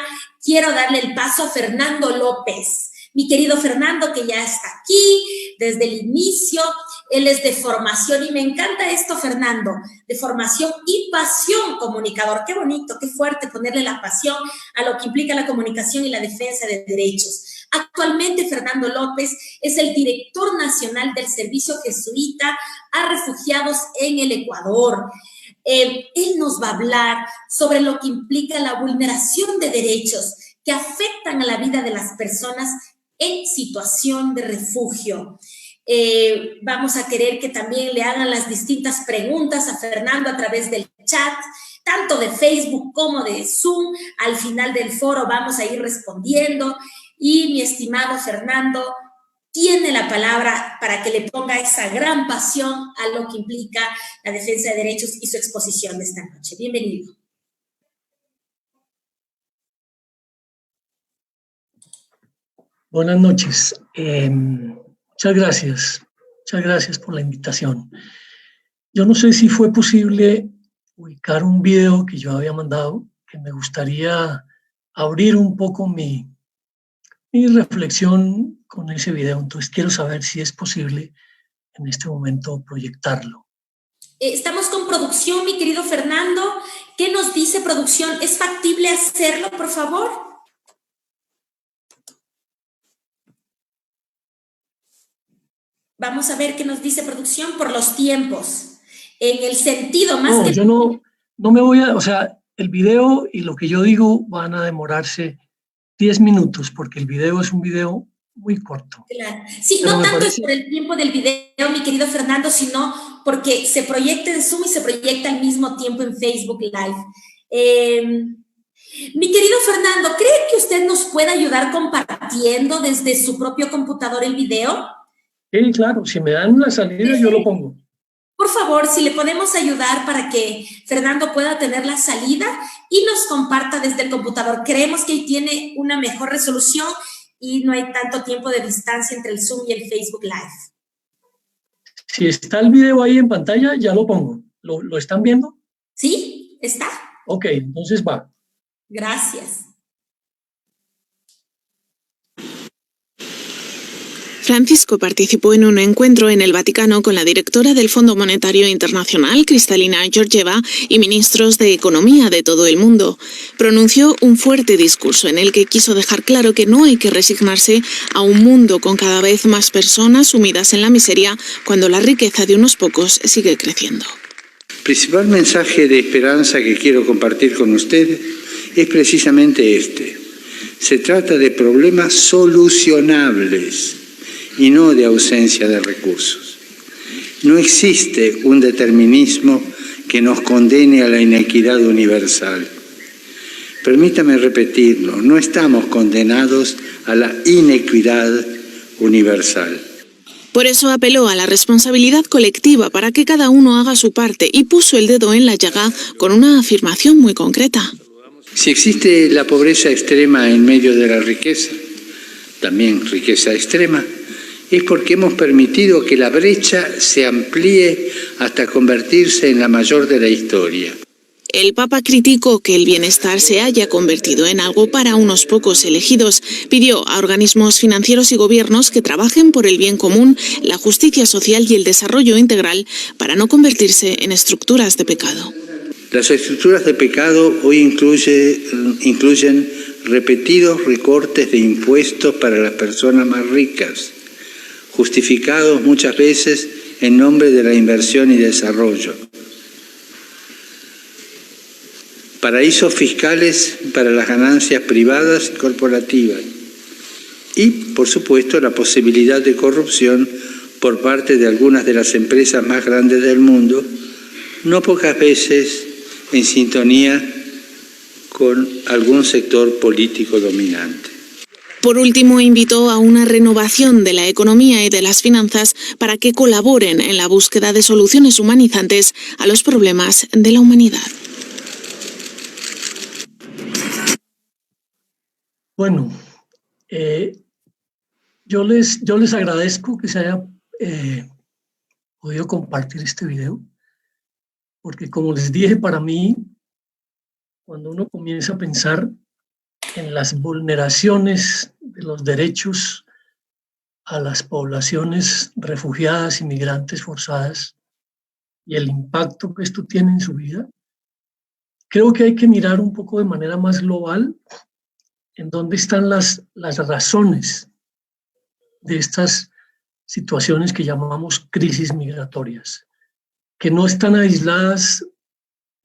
quiero darle el paso a Fernando López. Mi querido Fernando, que ya está aquí desde el inicio, él es de formación, y me encanta esto, Fernando, de formación y pasión comunicador. Qué bonito, qué fuerte ponerle la pasión a lo que implica la comunicación y la defensa de derechos. Actualmente, Fernando López es el director nacional del Servicio Jesuita a Refugiados en el Ecuador. Él nos va a hablar sobre lo que implica la vulneración de derechos que afectan a la vida de las personas en situación de refugio. Vamos a querer que también le hagan las distintas preguntas a Fernando a través del chat, tanto de Facebook como de Zoom. Al final del foro vamos a ir respondiendo y mi estimado Fernando tiene la palabra para que le ponga esa gran pasión a lo que implica la defensa de derechos y su exposición de esta noche. Bienvenido. Buenas noches. Muchas gracias por la invitación. Yo no sé si fue posible ubicar un video que yo había mandado, que me gustaría abrir un poco mi reflexión con ese video. Entonces quiero saber si es posible en este momento proyectarlo. Estamos con producción, mi querido Fernando. ¿Qué nos dice producción? ¿Es factible hacerlo, por favor? Vamos a ver qué nos dice producción por los tiempos. En el sentido más... No, yo no me voy a... O sea, el video y lo que yo digo van a demorarse 10 minutos, porque el video es un video muy corto. Claro. Sí, no tanto es por el tiempo del video, mi querido Fernando, sino porque se proyecta en Zoom y se proyecta al mismo tiempo en Facebook Live. Mi querido Fernando, ¿cree que usted nos puede ayudar compartiendo desde su propio computador el video? Sí, claro, si me dan una salida yo lo pongo. Por favor, si le podemos ayudar para que Fernando pueda tener la salida y nos comparta desde el computador. Creemos que ahí tiene una mejor resolución y no hay tanto tiempo de distancia entre el Zoom y el Facebook Live. Si está el video ahí en pantalla, ya lo pongo. ¿Lo están viendo? Sí, está. Ok, entonces va. Gracias. Francisco participó en un encuentro en el Vaticano con la directora del Fondo Monetario Internacional, Kristalina Georgieva, y ministros de Economía de todo el mundo. Pronunció un fuerte discurso en el que quiso dejar claro que no hay que resignarse a un mundo con cada vez más personas sumidas en la miseria cuando la riqueza de unos pocos sigue creciendo. El principal mensaje de esperanza que quiero compartir con ustedes es precisamente este. Se trata de problemas solucionables y no de ausencia de recursos. No existe un determinismo que nos condene a la inequidad universal. Permítame repetirlo, no estamos condenados a la inequidad universal. Por eso apeló a la responsabilidad colectiva para que cada uno haga su parte y puso el dedo en la llaga con una afirmación muy concreta. Si existe la pobreza extrema en medio de la riqueza, también riqueza extrema, es porque hemos permitido que la brecha se amplíe hasta convertirse en la mayor de la historia. El Papa criticó que el bienestar se haya convertido en algo para unos pocos elegidos. Pidió a organismos financieros y gobiernos que trabajen por el bien común, la justicia social y el desarrollo integral para no convertirse en estructuras de pecado. Las estructuras de pecado hoy incluyen repetidos recortes de impuestos para las personas más ricas, justificados muchas veces en nombre de la inversión y desarrollo. Paraísos fiscales para las ganancias privadas y corporativas. Y, por supuesto, la posibilidad de corrupción por parte de algunas de las empresas más grandes del mundo, no pocas veces en sintonía con algún sector político dominante. Por último, invitó a una renovación de la economía y de las finanzas para que colaboren en la búsqueda de soluciones humanizantes a los problemas de la humanidad. Bueno, yo les agradezco que se haya podido compartir este video, porque como les dije, para mí, cuando uno comienza a pensar en las vulneraciones de los derechos a las poblaciones refugiadas y migrantes forzadas y el impacto que esto tiene en su vida, creo que hay que mirar un poco de manera más global en dónde están las razones de estas situaciones que llamamos crisis migratorias, que no están aisladas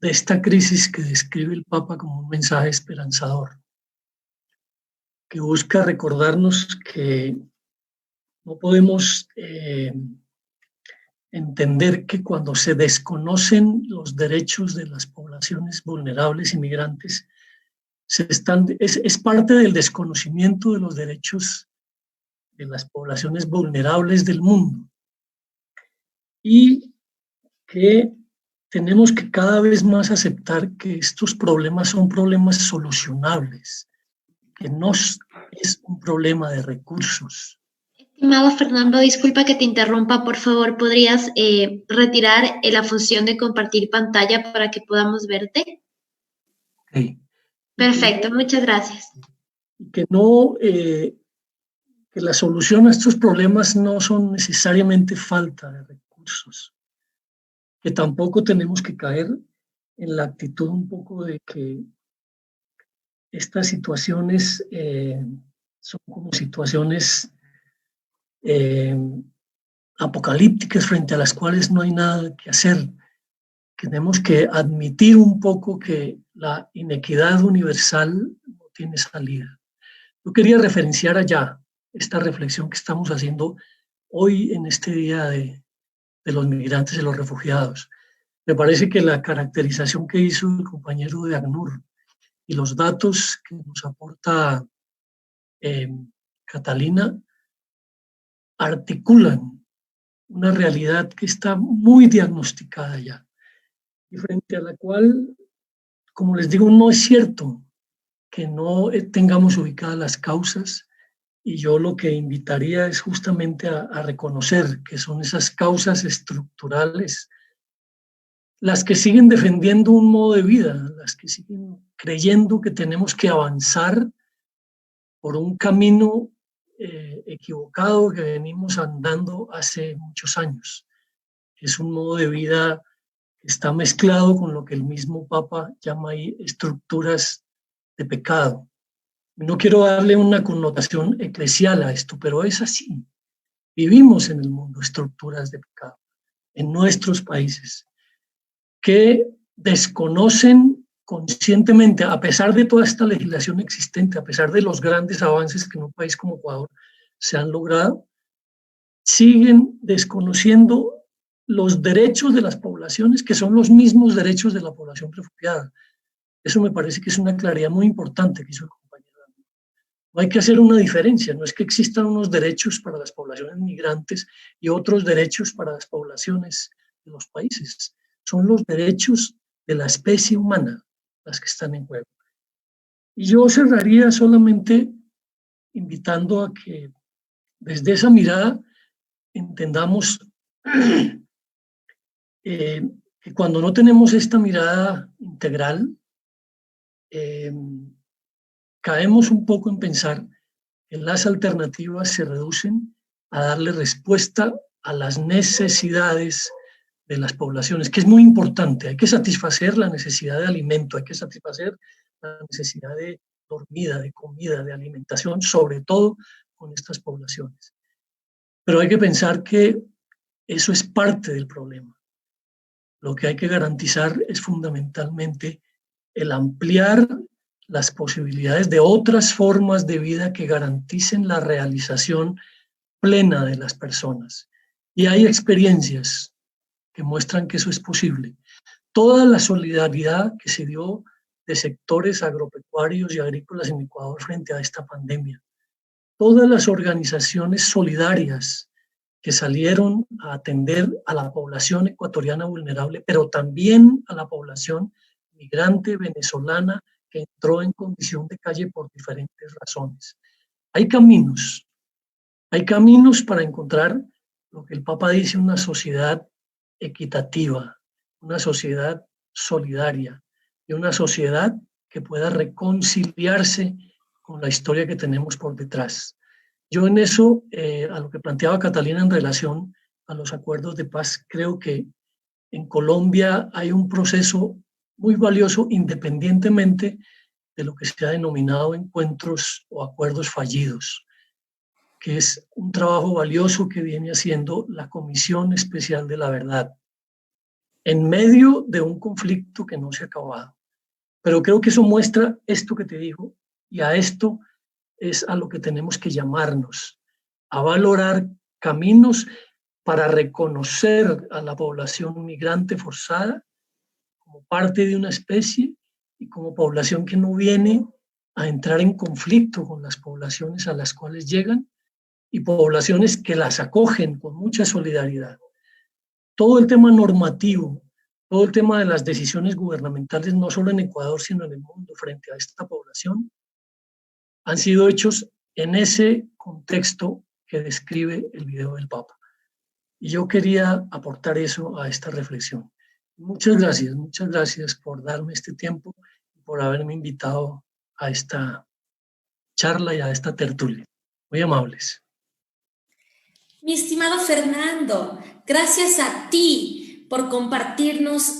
de esta crisis que describe el Papa como un mensaje esperanzador, que busca recordarnos que no podemos entender que cuando se desconocen los derechos de las poblaciones vulnerables y migrantes, es parte del desconocimiento de los derechos de las poblaciones vulnerables del mundo, y que tenemos que cada vez más aceptar que estos problemas son problemas solucionables, que no es un problema de recursos. Estimado Fernando, disculpa que te interrumpa, por favor, ¿podrías retirar la función de compartir pantalla para que podamos verte? Okay. Perfecto, muchas gracias. Que no, que la solución a estos problemas no son necesariamente falta de recursos, que tampoco tenemos que caer en la actitud un poco de que estas situaciones son como situaciones apocalípticas frente a las cuales no hay nada que hacer. Tenemos que admitir un poco que la inequidad universal no tiene salida. Yo quería referenciar allá esta reflexión que estamos haciendo hoy en este día de los migrantes y los refugiados. Me parece que la caracterización que hizo el compañero de ACNUR y los datos que nos aporta Catalina articulan una realidad que está muy diagnosticada ya, y frente a la cual, como les digo, no es cierto que no tengamos ubicadas las causas, y yo lo que invitaría es justamente a reconocer que son esas causas estructurales las que siguen defendiendo un modo de vida, las que siguen creyendo que tenemos que avanzar por un camino equivocado que venimos andando hace muchos años. Es un modo de vida que está mezclado con lo que el mismo Papa llama ahí estructuras de pecado. No quiero darle una connotación eclesial a esto, pero es así. Vivimos en el mundo estructuras de pecado, en nuestros países, que desconocen conscientemente, a pesar de toda esta legislación existente, a pesar de los grandes avances que en un país como Ecuador se han logrado, siguen desconociendo los derechos de las poblaciones, que son los mismos derechos de la población refugiada. Eso me parece que es una claridad muy importante que hizo el compañero. No hay que hacer una diferencia, no es que existan unos derechos para las poblaciones migrantes y otros derechos para las poblaciones de los países. Son los derechos de la especie humana las que están en juego. Y yo cerraría solamente invitando a que desde esa mirada entendamos que cuando no tenemos esta mirada integral, caemos un poco en pensar que las alternativas se reducen a darle respuesta a las necesidades de las poblaciones, que es muy importante. Hay que satisfacer la necesidad de alimento, hay que satisfacer la necesidad de dormida, de comida, de alimentación, sobre todo con estas poblaciones. Pero hay que pensar que eso es parte del problema. Lo que hay que garantizar es fundamentalmente el ampliar las posibilidades de otras formas de vida que garanticen la realización plena de las personas. Y hay experiencias que muestran que eso es posible. Toda la solidaridad que se dio de sectores agropecuarios y agrícolas en Ecuador frente a esta pandemia, todas las organizaciones solidarias que salieron a atender a la población ecuatoriana vulnerable, pero también a la población migrante venezolana que entró en condición de calle por diferentes razones. Hay caminos para encontrar lo que el Papa dice, una sociedad equitativa, una sociedad solidaria y una sociedad que pueda reconciliarse con la historia que tenemos por detrás. Yo en eso, a lo que planteaba Catalina en relación a los acuerdos de paz, creo que en Colombia hay un proceso muy valioso independientemente de lo que se ha denominado encuentros o acuerdos fallidos, que es un trabajo valioso que viene haciendo la Comisión Especial de la Verdad. en medio de un conflicto que no se ha acabado. Pero creo que eso muestra esto que te digo, y a esto es a lo que tenemos que llamarnos, a valorar caminos para reconocer a la población migrante forzada como parte de una especie y como población que no viene a entrar en conflicto con las poblaciones a las cuales llegan y poblaciones que las acogen con mucha solidaridad. Todo el tema normativo, todo el tema de las decisiones gubernamentales, no solo en Ecuador, sino en el mundo frente a esta población, han sido hechos en ese contexto que describe el video del Papa. Y yo quería aportar eso a esta reflexión. Muchas gracias por darme este tiempo y por haberme invitado a esta charla y a esta tertulia. Muy amables. Mi estimado Fernando, gracias a ti por compartirnos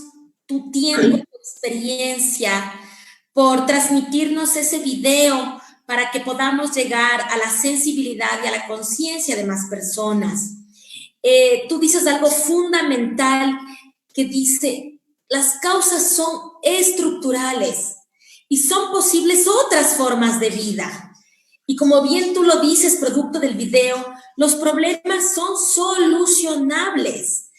tu tiempo, tu experiencia, por transmitirnos ese video para que podamos llegar a la sensibilidad y a la conciencia de más personas. Tú dices algo fundamental que dice, las causas son estructurales y son posibles otras formas de vida. Y como bien tú lo dices, producto del video, los problemas son solucionables.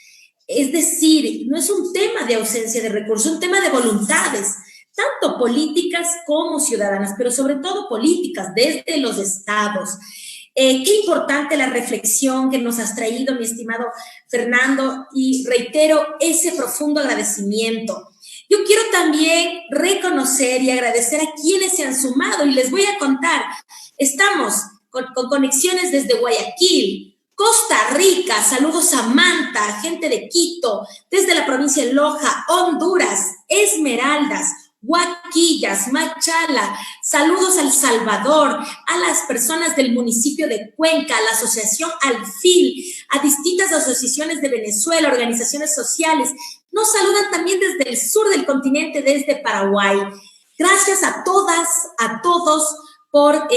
Es decir, no es un tema de ausencia de recursos, es un tema de voluntades, tanto políticas como ciudadanas, pero sobre todo políticas desde los estados. Qué importante la reflexión que nos has traído, mi estimado Fernando, y reitero ese profundo agradecimiento. Yo quiero también reconocer y agradecer a quienes se han sumado y les voy a contar. Estamos con conexiones desde Guayaquil, Costa Rica, saludos a Manta, gente de Quito, desde la provincia de Loja, Honduras, Esmeraldas, Huaquillas, Machala, saludos a El Salvador, a las personas del municipio de Cuenca, a la asociación Alfil, a distintas asociaciones de Venezuela, organizaciones sociales. Nos saludan también desde el sur del continente, desde Paraguay. Gracias a todas, a todos por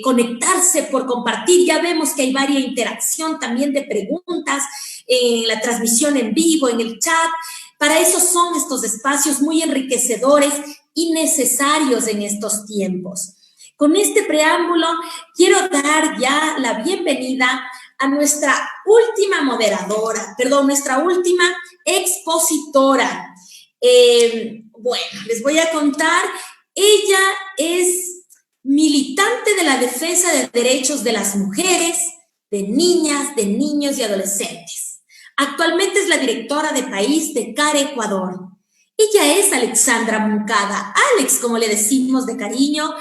conectarse, por compartir. Ya vemos que hay varias interacción también de preguntas en la transmisión en vivo, en el chat. Para eso son estos espacios muy enriquecedores y necesarios en estos tiempos. Con este preámbulo, quiero dar ya la bienvenida a nuestra última moderadora, nuestra última expositora. Bueno, les voy a contar, ella es militante de la defensa de derechos de las mujeres, de niñas, de niños y adolescentes. Actualmente es la directora de país de CARE Ecuador. Ella es Alexandra Moncada, Alex, como le decimos de cariño.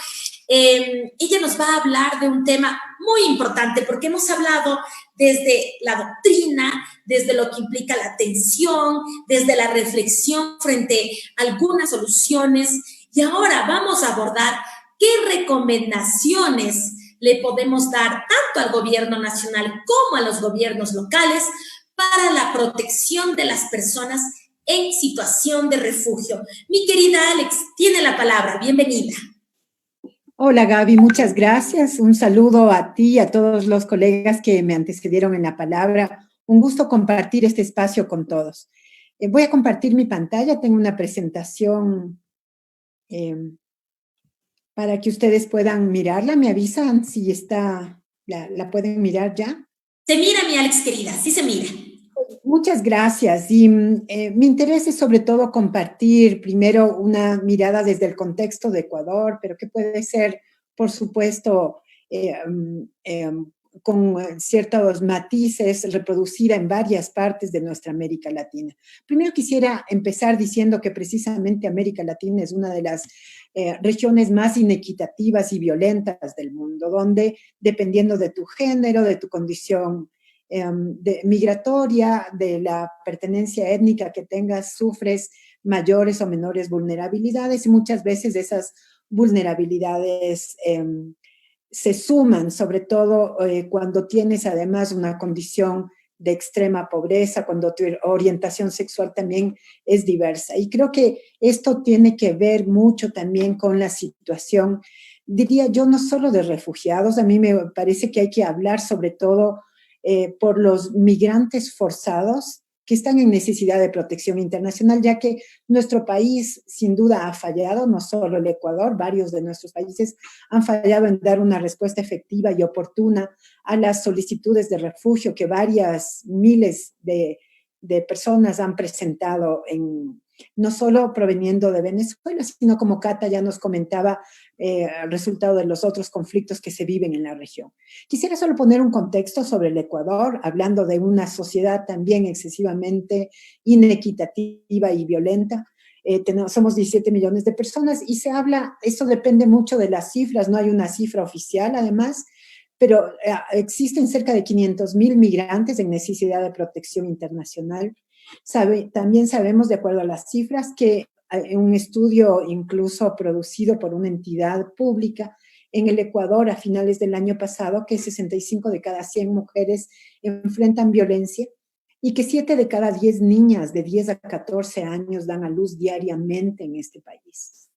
Ella nos va a hablar de un tema muy importante porque hemos hablado desde la doctrina, desde lo que implica la atención, desde la reflexión frente a algunas soluciones y ahora vamos a abordar qué recomendaciones le podemos dar tanto al gobierno nacional como a los gobiernos locales para la protección de las personas en situación de refugio. Mi querida Alex, tiene la palabra. Bienvenida. Hola Gaby, muchas gracias. Un saludo a ti y a todos los colegas que me antecedieron en la palabra. Un gusto compartir este espacio con todos. Voy a compartir mi pantalla. Tengo una presentación para que ustedes puedan mirarla. ¿Me avisan si está, la pueden mirar ya? Se mira, mi Alex querida, sí se mira. Muchas gracias. Y mi interés es sobre todo compartir primero una mirada desde el contexto de Ecuador, pero que puede ser, por supuesto, con ciertos matices, reproducida en varias partes de nuestra América Latina. Primero quisiera empezar diciendo que precisamente América Latina es una de las regiones más inequitativas y violentas del mundo, donde dependiendo de tu género, de tu condición migratoria, de la pertenencia étnica que tengas, sufres mayores o menores vulnerabilidades y muchas veces esas vulnerabilidades se suman, sobre todo cuando tienes además una condición de extrema pobreza, cuando tu orientación sexual también es diversa. Y creo que esto tiene que ver mucho también con la situación, diría yo, no solo de refugiados. A mí me parece que hay que hablar sobre todo por los migrantes forzados que están en necesidad de protección internacional, ya que nuestro país sin duda ha fallado, no solo el Ecuador, varios de nuestros países han fallado en dar una respuesta efectiva y oportuna a las solicitudes de refugio que varias miles de personas han presentado no solo proveniendo de Venezuela, sino como Cata ya nos comentaba, resultado de los otros conflictos que se viven en la región. Quisiera solo poner un contexto sobre el Ecuador, hablando de una sociedad también excesivamente inequitativa y violenta. Somos 17 millones de personas y se habla, eso depende mucho de las cifras, no hay una cifra oficial además, pero existen cerca de 500,000 migrantes en necesidad de protección internacional. También sabemos, de acuerdo a las cifras, que un estudio incluso producido por una entidad pública en el Ecuador a finales del año pasado, que 65 de cada 100 mujeres enfrentan violencia y que 7 de cada 10 niñas de 10 a 14 años dan a luz diariamente en este país.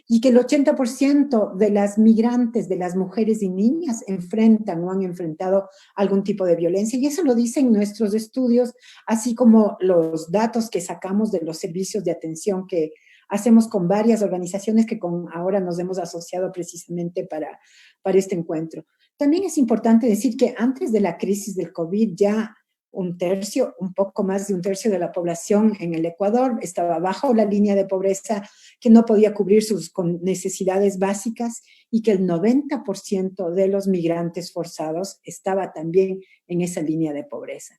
Y que el 80% de las migrantes, de las mujeres y niñas, enfrentan o han enfrentado algún tipo de violencia. Y eso lo dicen nuestros estudios, así como los datos que sacamos de los servicios de atención que hacemos con varias organizaciones que ahora nos hemos asociado precisamente para este encuentro. También es importante decir que antes de la crisis del COVID ya un poco más de un tercio de la población en el Ecuador estaba bajo la línea de pobreza, que no podía cubrir sus necesidades básicas y que el 90% de los migrantes forzados estaba también en esa línea de pobreza.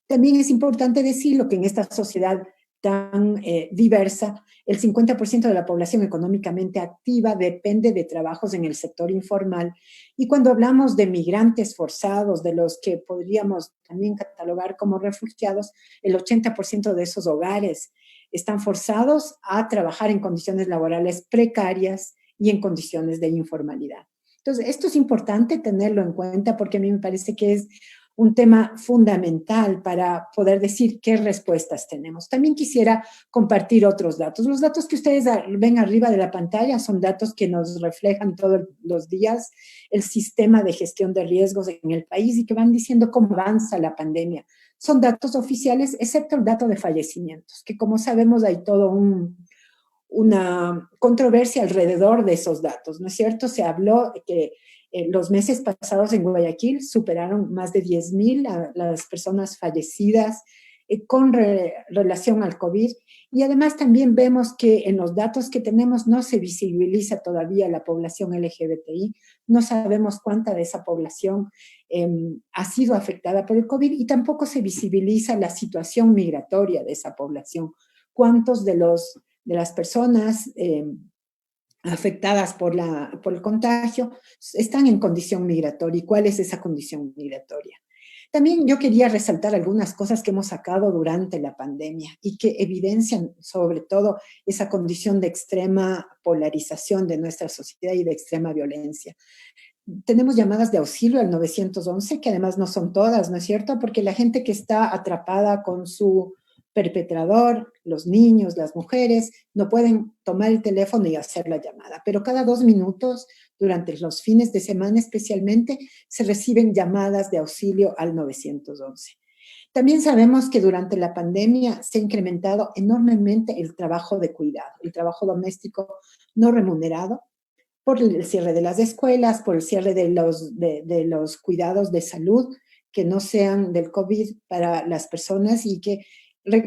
También es importante decirlo que en esta sociedad tan diversa, el 50% de la población económicamente activa depende de trabajos en el sector informal. Y cuando hablamos de migrantes forzados, de los que podríamos también catalogar como refugiados, el 80% de esos hogares están forzados a trabajar en condiciones laborales precarias y en condiciones de informalidad. Entonces, esto es importante tenerlo en cuenta porque a mí me parece que es un tema fundamental para poder decir qué respuestas tenemos. También quisiera compartir otros datos. Los datos que ustedes ven arriba de la pantalla son datos que nos reflejan todos los días el sistema de gestión de riesgos en el país y que van diciendo cómo avanza la pandemia. Son datos oficiales, excepto el dato de fallecimientos, que como sabemos hay todo una controversia alrededor de esos datos, ¿no es cierto? Se habló que los meses pasados en Guayaquil superaron más de 10,000 las personas fallecidas con relación al COVID. Y además también vemos que en los datos que tenemos no se visibiliza todavía la población LGBTI. No sabemos cuánta de esa población ha sido afectada por el COVID y tampoco se visibiliza la situación migratoria de esa población. ¿Cuántos de las personas afectadas por el contagio están en condición migratoria y cuál es esa condición migratoria? También yo quería resaltar algunas cosas que hemos sacado durante la pandemia y que evidencian sobre todo esa condición de extrema polarización de nuestra sociedad y de extrema violencia. Tenemos llamadas de auxilio al 911, que además no son todas, ¿no es cierto? Porque la gente que está atrapada con su perpetrador, los niños, las mujeres, no pueden tomar el teléfono y hacer la llamada. Pero cada 2 minutos, durante los fines de semana especialmente, se reciben llamadas de auxilio al 911. También sabemos que durante la pandemia se ha incrementado enormemente el trabajo de cuidado, el trabajo doméstico no remunerado, por el cierre de las escuelas, por el cierre de los cuidados de salud que no sean del COVID para las personas y que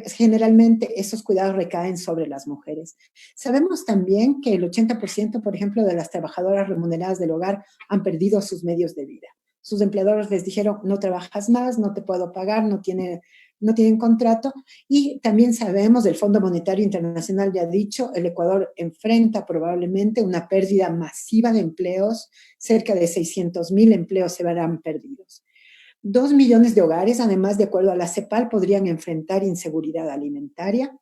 generalmente esos cuidados recaen sobre las mujeres. Sabemos también que el 80%, por ejemplo, de las trabajadoras remuneradas del hogar han perdido sus medios de vida. Sus empleadores les dijeron, no trabajas más, no te puedo pagar, no tienen contrato. Y también sabemos, el Fondo Monetario Internacional ya ha dicho, el Ecuador enfrenta probablemente una pérdida masiva de empleos, cerca de 600,000 empleos se verán perdidos. 2 millones de hogares, además, de acuerdo a la CEPAL, podrían enfrentar inseguridad alimentaria.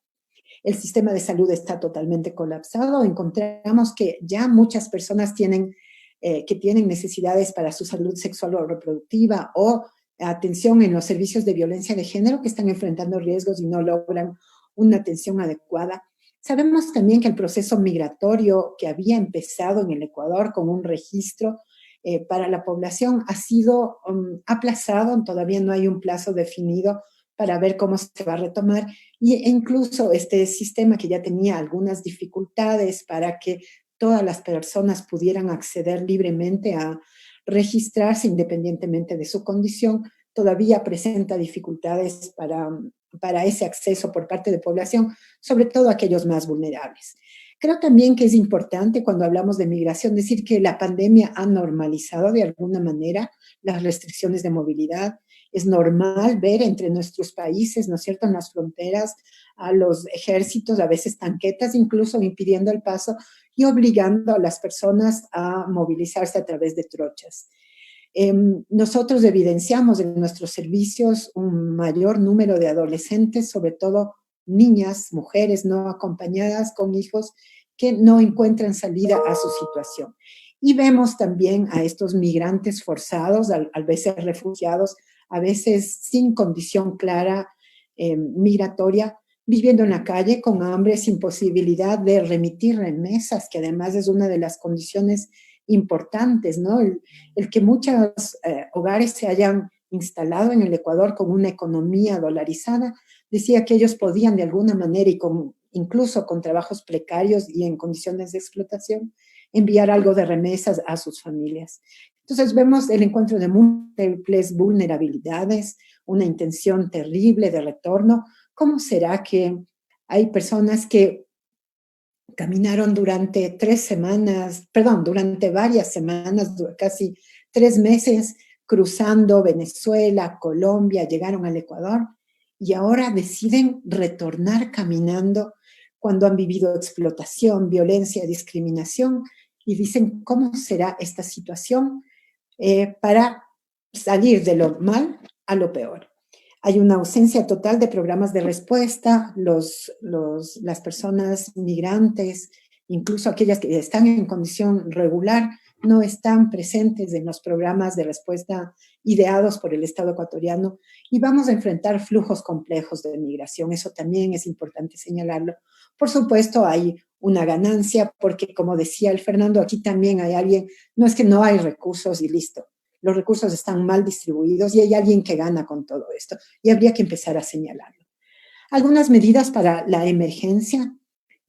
El sistema de salud está totalmente colapsado. Encontramos que ya muchas personas tienen necesidades para su salud sexual o reproductiva o atención en los servicios de violencia de género que están enfrentando riesgos y no logran una atención adecuada. Sabemos también que el proceso migratorio que había empezado en el Ecuador con un registro para la población ha sido aplazado, todavía no hay un plazo definido para ver cómo se va a retomar, e incluso este sistema que ya tenía algunas dificultades para que todas las personas pudieran acceder libremente a registrarse independientemente de su condición, todavía presenta dificultades para ese acceso por parte de población, sobre todo aquellos más vulnerables. Creo también que es importante cuando hablamos de migración decir que la pandemia ha normalizado de alguna manera las restricciones de movilidad. Es normal ver entre nuestros países, ¿no es cierto?, en las fronteras a los ejércitos, a veces tanquetas, incluso impidiendo el paso y obligando a las personas a movilizarse a través de trochas. Nosotros evidenciamos en nuestros servicios un mayor número de adolescentes, sobre todo niñas, mujeres no acompañadas con hijos que no encuentran salida a su situación. Y vemos también a estos migrantes forzados, a veces refugiados, a veces sin condición clara migratoria, viviendo en la calle con hambre, sin posibilidad de remitir remesas, que además es una de las condiciones importantes, ¿no? El que muchos hogares se hayan instalado en el Ecuador con una economía dolarizada, decía que ellos podían de alguna manera, y incluso con trabajos precarios y en condiciones de explotación, enviar algo de remesas a sus familias. Entonces vemos el encuentro de múltiples vulnerabilidades, una intención terrible de retorno. ¿Cómo será que hay personas que caminaron durante varias semanas, casi 3 meses, cruzando Venezuela, Colombia, llegaron al Ecuador y ahora deciden retornar caminando cuando han vivido explotación, violencia, discriminación, y dicen, ¿cómo será esta situación para salir de lo mal a lo peor? Hay una ausencia total de programas de respuesta. Las personas migrantes, incluso aquellas que están en condición regular, no están presentes en los programas de respuesta ideados por el Estado ecuatoriano, y vamos a enfrentar flujos complejos de migración. Eso también es importante señalarlo. Por supuesto, hay una ganancia porque, como decía el Fernando, aquí también hay alguien, no es que no hay recursos y listo. Los recursos están mal distribuidos y hay alguien que gana con todo esto y habría que empezar a señalarlo. Algunas medidas para la emergencia.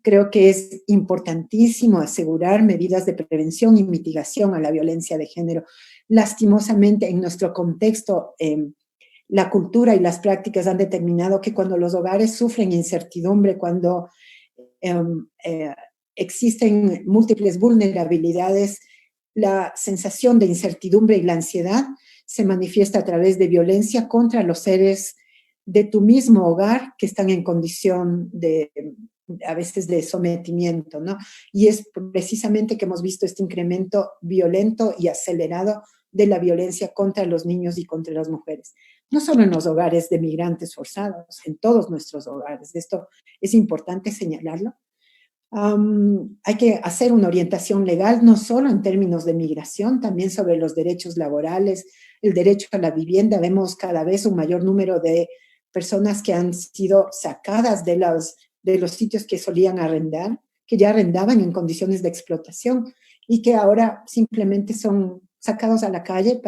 Creo que es importantísimo asegurar medidas de prevención y mitigación a la violencia de género. Lastimosamente, en nuestro contexto, la cultura y las prácticas han determinado que cuando los hogares sufren incertidumbre, cuando existen múltiples vulnerabilidades, la sensación de incertidumbre y la ansiedad se manifiesta a través de violencia contra los seres de tu mismo hogar que están en condición a veces de sometimiento, ¿no? Y es precisamente que hemos visto este incremento violento y acelerado de la violencia contra los niños y contra las mujeres. No solo en los hogares de migrantes forzados, en todos nuestros hogares. Esto es importante señalarlo. Hay que hacer una orientación legal, no solo en términos de migración, también sobre los derechos laborales, el derecho a la vivienda. Vemos cada vez un mayor número de personas que han sido sacadas de los sitios que solían arrendar, que ya arrendaban en condiciones de explotación y que ahora simplemente son sacados a la calle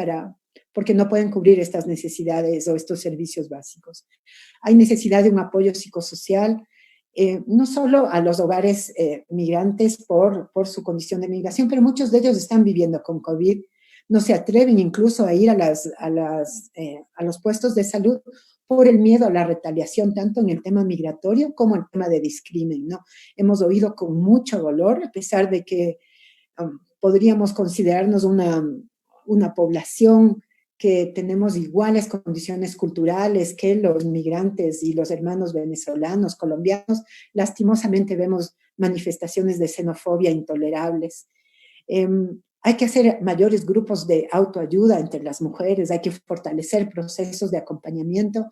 porque no pueden cubrir estas necesidades o estos servicios básicos. Hay necesidad de un apoyo psicosocial, no solo a los hogares migrantes por su condición de migración, pero muchos de ellos están viviendo con COVID, no se atreven incluso a ir a los puestos de salud por el miedo a la retaliación, tanto en el tema migratorio como en el tema de discrimen, ¿no? Hemos oído con mucho dolor, a pesar de que podríamos considerarnos una población que tenemos iguales condiciones culturales que los migrantes y los hermanos venezolanos, colombianos, lastimosamente vemos manifestaciones de xenofobia intolerables. Hay que hacer mayores grupos de autoayuda entre las mujeres, hay que fortalecer procesos de acompañamiento.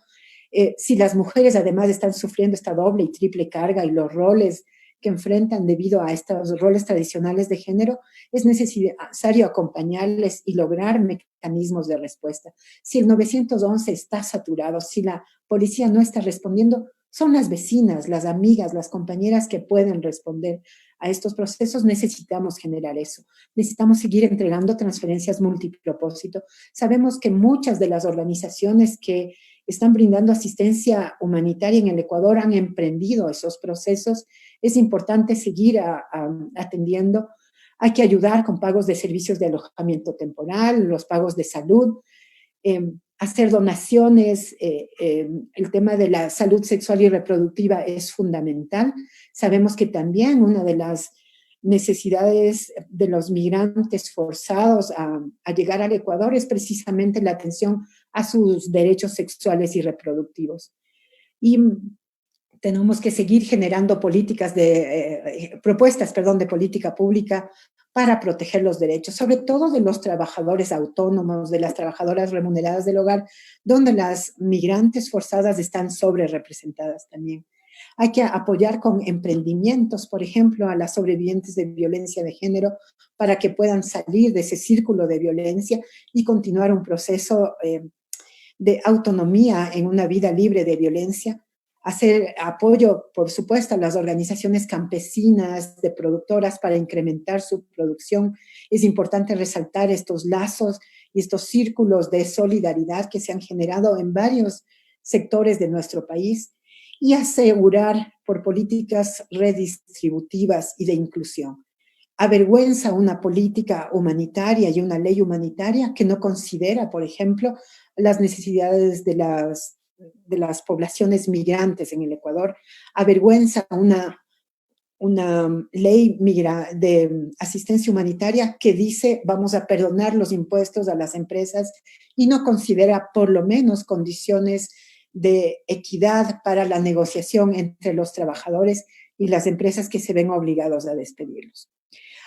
Si las mujeres además están sufriendo esta doble y triple carga y los roles que enfrentan debido a estos roles tradicionales de género, es necesario acompañarles y lograr mecanismos de respuesta. Si el 911 está saturado, si la policía no está respondiendo, son las vecinas, las amigas, las compañeras que pueden responder a estos procesos. Necesitamos generar eso. Necesitamos seguir entregando transferencias multipropósito. Sabemos que muchas de las organizaciones que están brindando asistencia humanitaria en el Ecuador, han emprendido esos procesos. Es importante seguir atendiendo. Hay que ayudar con pagos de servicios de alojamiento temporal, los pagos de salud, hacer donaciones. El tema de la salud sexual y reproductiva es fundamental. Sabemos que también una de las necesidades de los migrantes forzados a llegar al Ecuador es precisamente la atención a sus derechos sexuales y reproductivos. Y tenemos que seguir generando propuestas de política pública para proteger los derechos, sobre todo de los trabajadores autónomos, de las trabajadoras remuneradas del hogar, donde las migrantes forzadas están sobrerepresentadas también. Hay que apoyar con emprendimientos, por ejemplo, a las sobrevivientes de violencia de género para que puedan salir de ese círculo de violencia y continuar un proceso de autonomía en una vida libre de violencia. Hacer apoyo, por supuesto, a las organizaciones campesinas de productoras para incrementar su producción. Es importante resaltar estos lazos y estos círculos de solidaridad que se han generado en varios sectores de nuestro país y asegurar por políticas redistributivas y de inclusión. Avergüenza una política humanitaria y una ley humanitaria que no considera, por ejemplo, las necesidades de las poblaciones migrantes en el Ecuador. Avergüenza una ley de asistencia humanitaria que dice vamos a perdonar los impuestos a las empresas y no considera por lo menos condiciones de equidad para la negociación entre los trabajadores y las empresas que se ven obligados a despedirlos.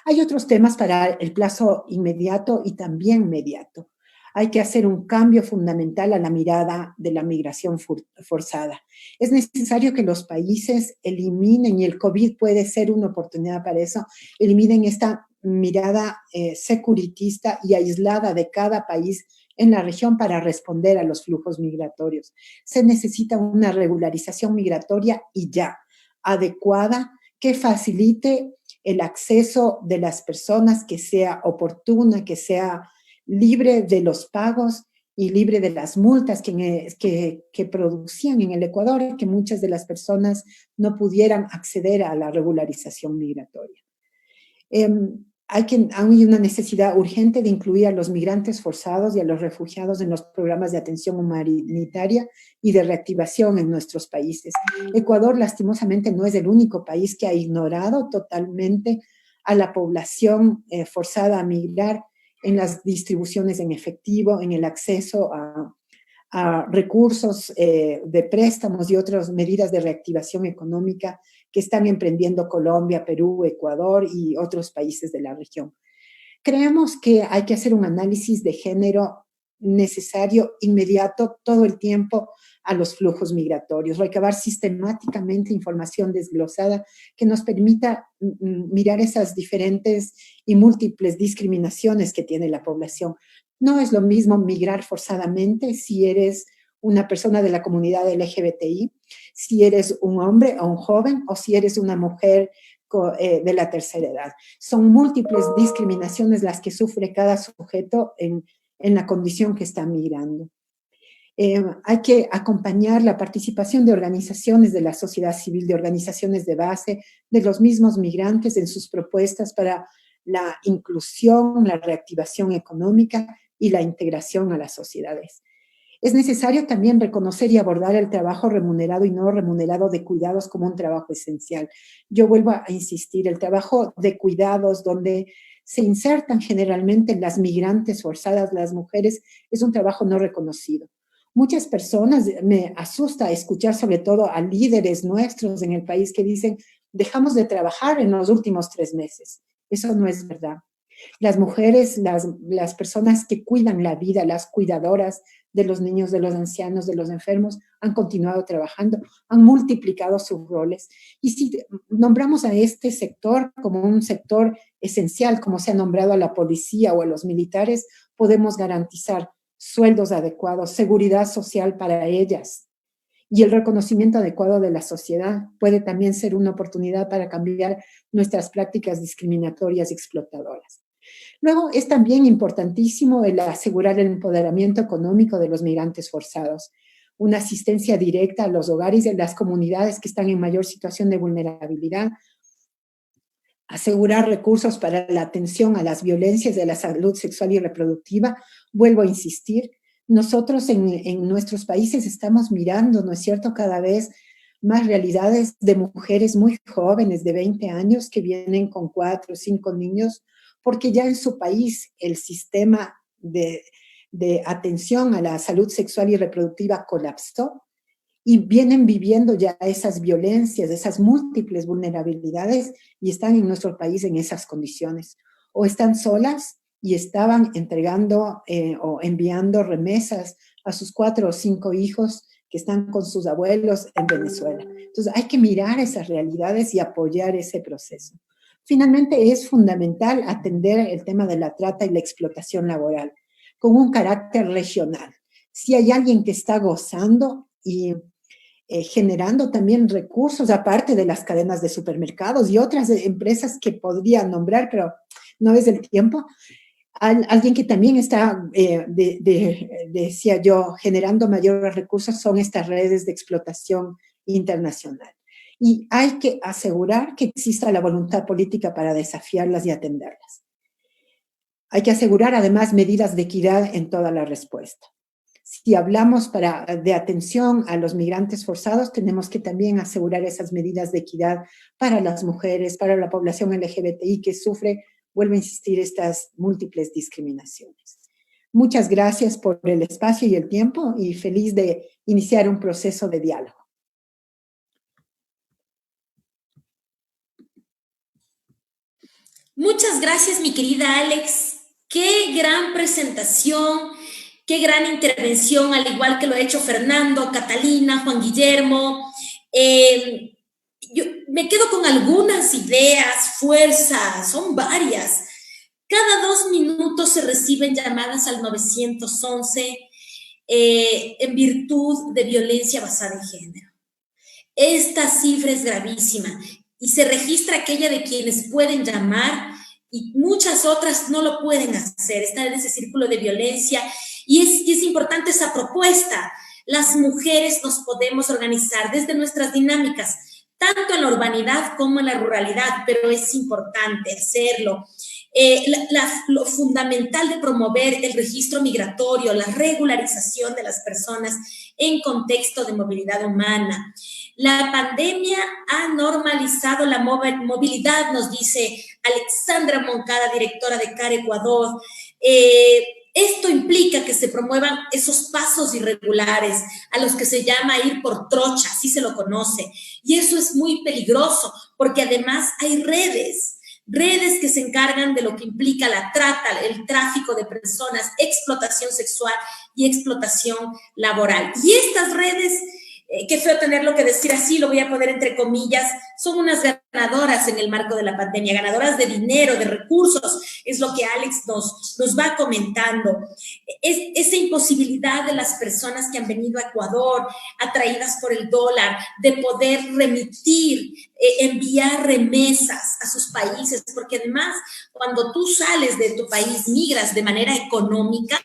Hay otros temas para el plazo inmediato y también mediato. Hay que hacer un cambio fundamental a la mirada de la migración forzada. Es necesario que los países eliminen, y el COVID puede ser una oportunidad para eso, eliminen esta mirada securitista y aislada de cada país en la región para responder a los flujos migratorios. Se necesita una regularización migratoria y ya, adecuada, que facilite el acceso de las personas, que sea oportuna, que sea libre de los pagos y libre de las multas que producían en el Ecuador, que muchas de las personas no pudieran acceder a la regularización migratoria. Hay una necesidad urgente de incluir a los migrantes forzados y a los refugiados en los programas de atención humanitaria y de reactivación en nuestros países. Ecuador, lastimosamente, no es el único país que ha ignorado totalmente a la población forzada a migrar en las distribuciones en efectivo, en el acceso a recursos de préstamos y otras medidas de reactivación económica que están emprendiendo Colombia, Perú, Ecuador y otros países de la región. Creemos que hay que hacer un análisis de género necesario, inmediato, todo el tiempo a los flujos migratorios, recabar sistemáticamente información desglosada que nos permita mirar esas diferentes y múltiples discriminaciones que tiene la población. No es lo mismo migrar forzadamente si eres una persona de la comunidad LGBTI, si eres un hombre o un joven, o si eres una mujer de la tercera edad. Son múltiples discriminaciones las que sufre cada sujeto en la condición que está migrando. Hay que acompañar la participación de organizaciones de la sociedad civil, de organizaciones de base, de los mismos migrantes en sus propuestas para la inclusión, la reactivación económica y la integración a las sociedades. Es necesario también reconocer y abordar el trabajo remunerado y no remunerado de cuidados como un trabajo esencial. Yo vuelvo a insistir, el trabajo de cuidados donde se insertan generalmente las migrantes forzadas, las mujeres, es un trabajo no reconocido. Muchas personas, me asusta escuchar sobre todo a líderes nuestros en el país que dicen, dejamos de trabajar en los últimos 3 meses. Eso no es verdad. Las mujeres, las personas que cuidan la vida, las cuidadoras de los niños, de los ancianos, de los enfermos, han continuado trabajando, han multiplicado sus roles. Y si nombramos a este sector como un sector esencial, como se ha nombrado a la policía o a los militares, podemos garantizar sueldos adecuados, seguridad social para ellas. Y el reconocimiento adecuado de la sociedad puede también ser una oportunidad para cambiar nuestras prácticas discriminatorias y explotadoras. Luego, es también importantísimo el asegurar el empoderamiento económico de los migrantes forzados. una asistencia directa a los hogares y a las comunidades que están en mayor situación de vulnerabilidad, asegurar recursos para la atención a las violencias de la salud sexual y reproductiva. Vuelvo a insistir, nosotros en nuestros países estamos mirando, ¿no es cierto?, cada vez más realidades de mujeres muy jóvenes de 20 años que vienen con 4 o 5 niños, porque ya en su país el sistema de atención a la salud sexual y reproductiva colapsó y vienen viviendo ya esas violencias, esas múltiples vulnerabilidades y están en nuestro país en esas condiciones. O están solas y estaban entregando o enviando remesas a sus 4 o 5 hijos que están con sus abuelos en Venezuela. Entonces hay que mirar esas realidades y apoyar ese proceso. Finalmente es fundamental atender el tema de la trata y la explotación laboral con un carácter regional. Si hay alguien que está gozando y generando también recursos, aparte de las cadenas de supermercados y otras empresas que podría nombrar, pero no es el tiempo, alguien que también está, decía yo, generando mayores recursos son estas redes de explotación internacional. Y hay que asegurar que exista la voluntad política para desafiarlas y atenderlas. Hay que asegurar además medidas de equidad en toda la respuesta. Si hablamos de atención a los migrantes forzados, tenemos que también asegurar esas medidas de equidad para las mujeres, para la población LGBTI que sufre, vuelvo a insistir, estas múltiples discriminaciones. Muchas gracias por el espacio y el tiempo y feliz de iniciar un proceso de diálogo. Muchas gracias, mi querida Alex. Qué gran presentación, qué gran intervención, al igual que lo ha hecho Fernando, Catalina, Juan Guillermo. Yo me quedo con algunas ideas, fuerzas, son varias. Cada 2 minutos se reciben llamadas al 911 en virtud de violencia basada en género. Esta cifra es gravísima y se registra aquella de quienes pueden llamar y muchas otras no lo pueden hacer, están en ese círculo de violencia y es importante esa propuesta. Las mujeres nos podemos organizar desde nuestras dinámicas, tanto en la urbanidad como en la ruralidad, pero es importante hacerlo. Lo fundamental de promover el registro migratorio, la regularización de las personas en contexto de movilidad humana. La pandemia ha normalizado la movilidad, nos dice Alexandra Moncada, directora de CARE Ecuador. Esto implica que se promuevan esos pasos irregulares a los que se llama ir por trocha, así se lo conoce. Y eso es muy peligroso porque además hay redes que se encargan de lo que implica la trata, el tráfico de personas, explotación sexual y explotación laboral. Y estas redes, qué feo tenerlo que decir así, lo voy a poner entre comillas, son unas ganadoras en el marco de la pandemia, ganadoras de dinero, de recursos, es lo que Alex nos va comentando. Esa imposibilidad de las personas que han venido a Ecuador, atraídas por el dólar, de poder remitir, enviar remesas a sus países, porque además, cuando tú sales de tu país, migras de manera económica,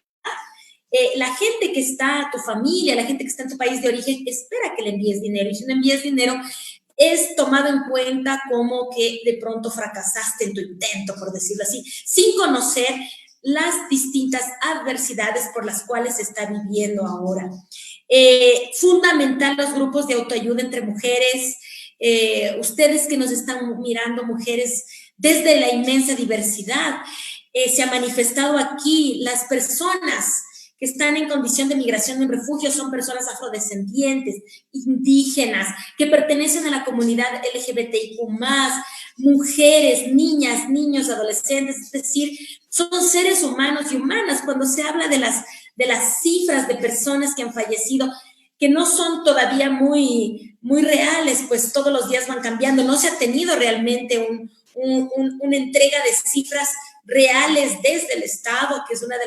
la gente que está, tu familia, la gente que está en tu país de origen, espera que le envíes dinero. Y si no envías dinero, es tomado en cuenta como que de pronto fracasaste en tu intento, por decirlo así, sin conocer las distintas adversidades por las cuales se está viviendo ahora. Fundamental los grupos de autoayuda entre mujeres. Ustedes que nos están mirando, mujeres, desde la inmensa diversidad, se ha manifestado aquí las personas que están en condición de migración en refugio son personas afrodescendientes, indígenas, que pertenecen a la comunidad LGBTIQ+, mujeres, niñas, niños, adolescentes, es decir, son seres humanos y humanas. Cuando se habla de las cifras de personas que han fallecido, que no son todavía muy reales, pues todos los días van cambiando, no se ha tenido realmente una entrega de cifras reales desde el Estado, que es una de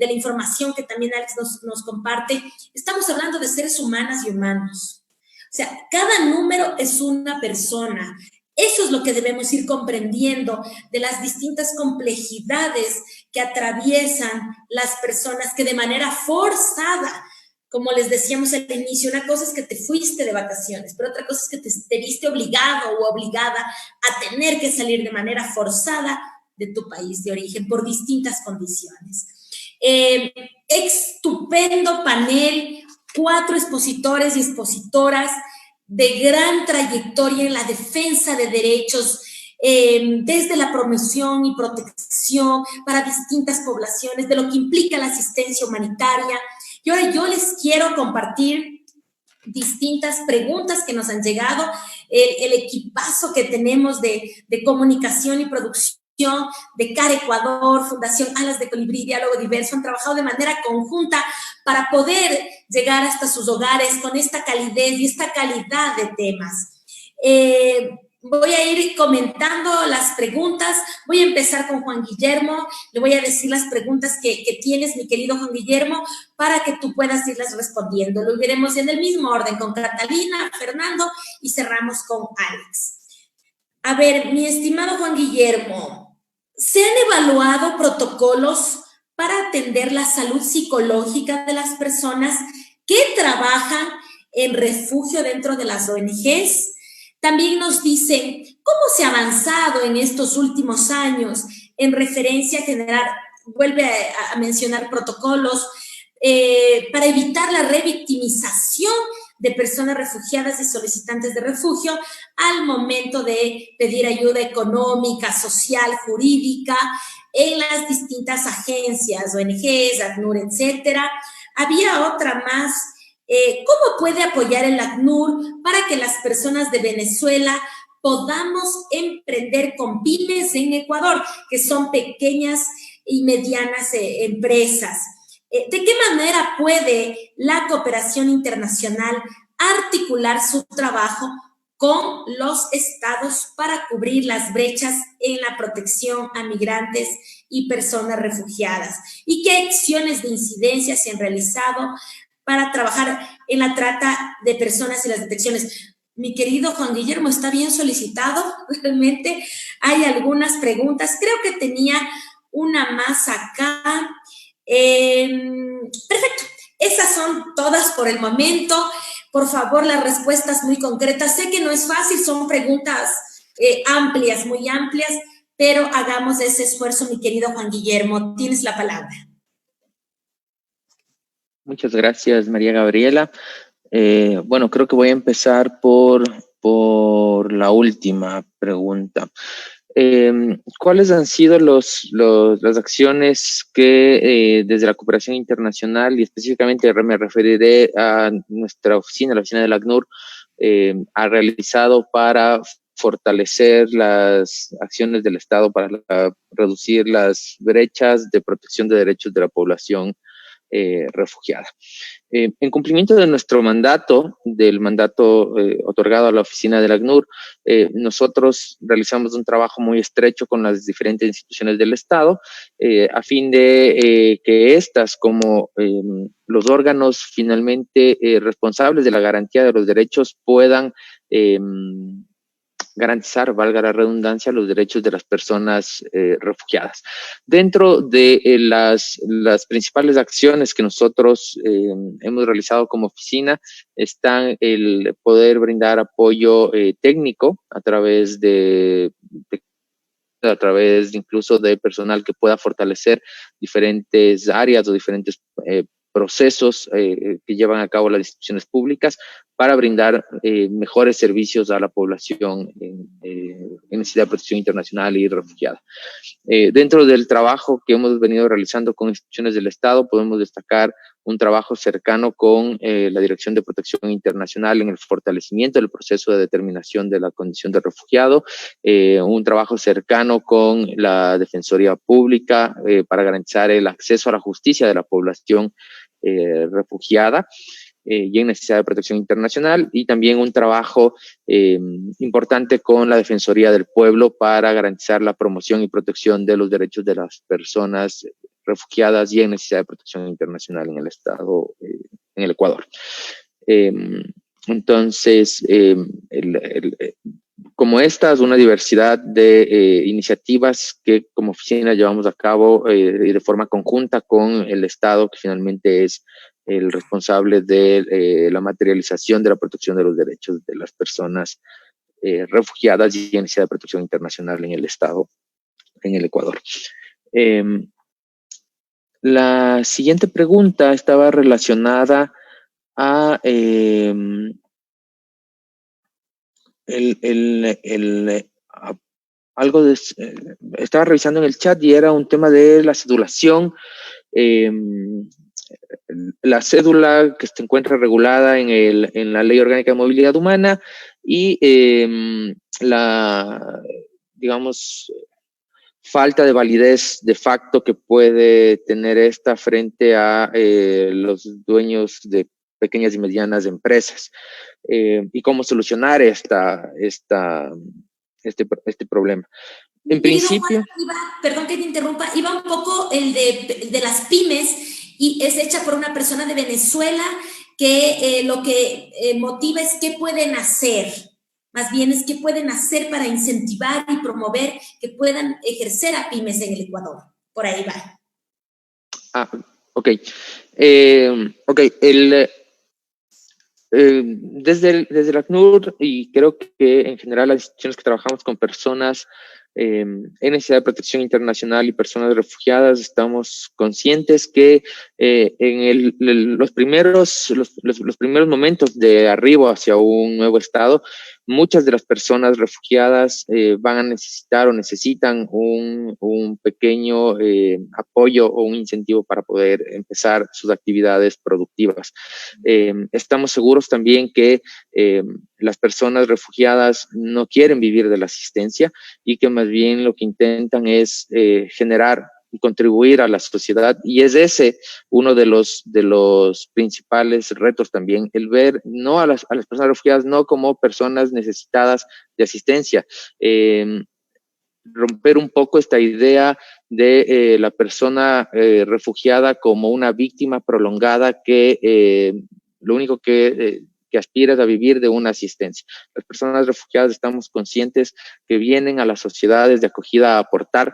la información que también Alex nos comparte. Estamos hablando de seres humanas y humanos. O sea, cada número es una persona. Eso es lo que debemos ir comprendiendo de las distintas complejidades que atraviesan las personas que de manera forzada, como les decíamos al inicio, una cosa es que te fuiste de vacaciones, pero otra cosa es que te viste obligado o obligada a tener que salir de manera forzada de tu país de origen por distintas condiciones. Estupendo panel, 4 expositores y expositoras de gran trayectoria en la defensa de derechos, desde la promoción y protección para distintas poblaciones, de lo que implica la asistencia humanitaria. Y ahora yo les quiero compartir distintas preguntas que nos han llegado, el equipazo que tenemos de comunicación y producción de CARE Ecuador, Fundación Alas de Colibrí, Diálogo Diverso, han trabajado de manera conjunta para poder llegar hasta sus hogares con esta calidez y esta calidad de temas. Voy a ir comentando las preguntas. Voy a empezar con Juan Guillermo. Le voy a decir las preguntas que tienes, mi querido Juan Guillermo, para que tú puedas irlas respondiendo. Lo iremos en el mismo orden, con Catalina, Fernando, y cerramos con Alex. A ver, mi estimado Juan Guillermo, ¿se han evaluado protocolos para atender la salud psicológica de las personas que trabajan en refugio dentro de las ONGs? También nos dicen cómo se ha avanzado en estos últimos años en referencia a generar, vuelve a mencionar protocolos para evitar la revictimización de personas refugiadas y solicitantes de refugio al momento de pedir ayuda económica, social, jurídica en las distintas agencias, ONGs, ACNUR, etcétera. Había otra más. ¿Cómo puede apoyar el ACNUR para que las personas de Venezuela podamos emprender con pymes en Ecuador, que son pequeñas y medianas empresas? ¿De qué manera puede la cooperación internacional articular su trabajo con los estados para cubrir las brechas en la protección a migrantes y personas refugiadas? ¿Y qué acciones de incidencia se han realizado para trabajar en la trata de personas y las detecciones? Mi querido Juan Guillermo, está bien solicitado. Realmente hay algunas preguntas. Creo que tenía una más acá. Perfecto. Esas son todas por el momento. Por favor, las respuestas muy concretas. Sé que no es fácil, son preguntas amplias, muy amplias, pero hagamos ese esfuerzo, mi querido Juan Guillermo. Tienes la palabra. Muchas gracias, María Gabriela. Bueno, creo que voy a empezar por la última pregunta. ¿Cuáles han sido las acciones que desde la cooperación internacional, y específicamente me referiré a nuestra oficina, la oficina del ACNUR, ha realizado para fortalecer las acciones del Estado para reducir las brechas de protección de derechos de la población refugiada? En cumplimiento de nuestro mandato, del mandato otorgado a la oficina del ACNUR, nosotros realizamos un trabajo muy estrecho con las diferentes instituciones del Estado a fin de que éstas, como los órganos finalmente responsables de la garantía de los derechos, puedan garantizar, valga la redundancia, los derechos de las personas refugiadas. Dentro de las principales acciones que nosotros hemos realizado como oficina están el poder brindar apoyo técnico a través incluso de personal que pueda fortalecer diferentes áreas o diferentes procesos que llevan a cabo las instituciones públicas para brindar mejores servicios a la población en necesidad de protección internacional y refugiada. Dentro del trabajo que hemos venido realizando con instituciones del Estado, podemos destacar un trabajo cercano con la Dirección de Protección Internacional en el fortalecimiento del proceso de determinación de la condición de refugiado, un trabajo cercano con la Defensoría Pública para garantizar el acceso a la justicia de la población refugiada y en necesidad de protección internacional, y también un trabajo importante con la Defensoría del Pueblo para garantizar la promoción y protección de los derechos de las personas refugiadas y en necesidad de protección internacional en el Estado, en el Ecuador. Entonces, como esta es una diversidad de iniciativas que como oficina llevamos a cabo de forma conjunta con el Estado, que finalmente es el responsable de la materialización de la protección de los derechos de las personas refugiadas y en necesidad de protección internacional en el Estado, en el Ecuador. La siguiente pregunta estaba relacionada a algo de, estaba revisando en el chat y era un tema de la cedulación. La cédula que se encuentra regulada en la Ley Orgánica de Movilidad Humana y digamos, falta de validez de facto que puede tener esta frente a los dueños de pequeñas y medianas empresas, y cómo solucionar este problema. En principio... Perdón que te interrumpa, iba un poco el de las pymes, y es hecha por una persona de Venezuela que lo que motiva es qué pueden hacer. Más bien es qué pueden hacer para incentivar y promover que puedan ejercer a pymes en el Ecuador. Por ahí va. Ok. Desde el ACNUR, y creo que en general las instituciones que trabajamos con personas en necesidad de protección internacional y personas refugiadas, estamos conscientes que en los primeros momentos de arribo hacia un nuevo estado, muchas de las personas refugiadas van a necesitar o necesitan un pequeño apoyo o un incentivo para poder empezar sus actividades productivas. Estamos seguros también que las personas refugiadas no quieren vivir de la asistencia y que más bien lo que intentan es generar y contribuir a la sociedad, y es ese uno de los principales retos también, el ver no a las personas refugiadas no como personas necesitadas de asistencia, romper un poco esta idea de la persona refugiada como una víctima prolongada que lo único que aspira es a vivir de una asistencia. Las personas refugiadas estamos conscientes que vienen a las sociedades de acogida a aportar,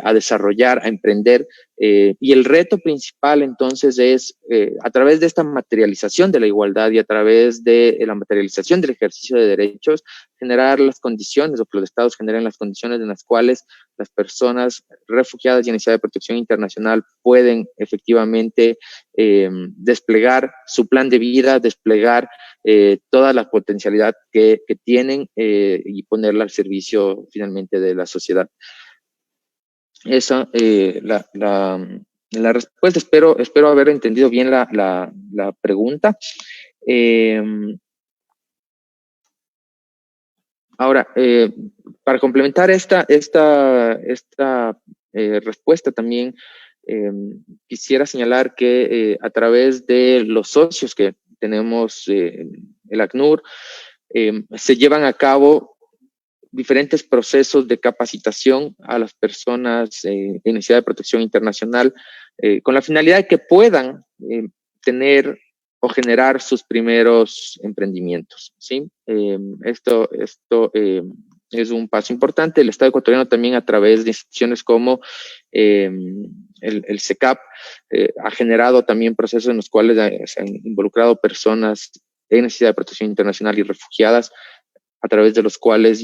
a desarrollar, a emprender, y el reto principal entonces es a través de esta materialización de la igualdad y a través de la materialización del ejercicio de derechos, generar las condiciones, o que los estados generen las condiciones en las cuales las personas refugiadas y en necesidad de protección internacional pueden efectivamente desplegar su plan de vida, desplegar toda la potencialidad que tienen y ponerla al servicio finalmente de la sociedad. Esa la respuesta. Espero haber entendido bien la pregunta. Ahora, para complementar esta respuesta también, quisiera señalar que a través de los socios que tenemos el ACNUR, se llevan a cabo diferentes procesos de capacitación a las personas en necesidad de protección internacional, con la finalidad de que puedan tener o generar sus primeros emprendimientos, ¿sí? Esto es un paso importante. El Estado ecuatoriano también, a través de instituciones como el SECAP, ha generado también procesos en los cuales se han involucrado personas en necesidad de protección internacional y refugiadas, a través de los cuales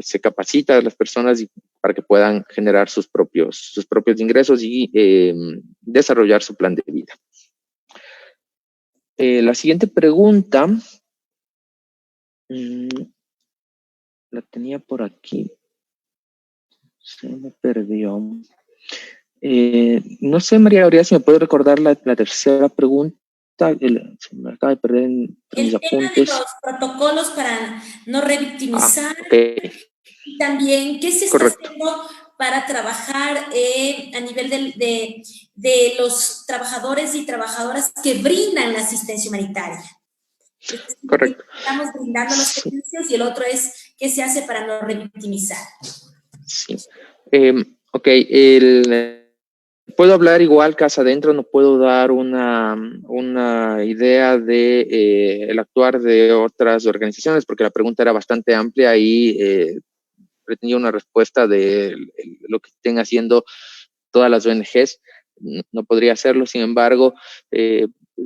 se capacita a las personas para que puedan generar sus propios ingresos y desarrollar su plan de vida. La siguiente pregunta, la tenía por aquí, se me perdió. No sé, María Gabriela, si me puede recordar la tercera pregunta. Se me acaba de perder en mis apuntes. El tema de los protocolos para no revictimizar. Okay. Y también, ¿qué se está haciendo para trabajar a nivel de los trabajadores y trabajadoras que brindan la asistencia humanitaria? Correcto. Estamos brindando los servicios, y el otro es ¿qué se hace para no revictimizar? Sí. Ok, puedo hablar igual casa adentro, no puedo dar una idea de el actuar de otras organizaciones, porque la pregunta era bastante amplia y pretendía una respuesta de lo que estén haciendo todas las ONGs. No podría hacerlo, sin embargo,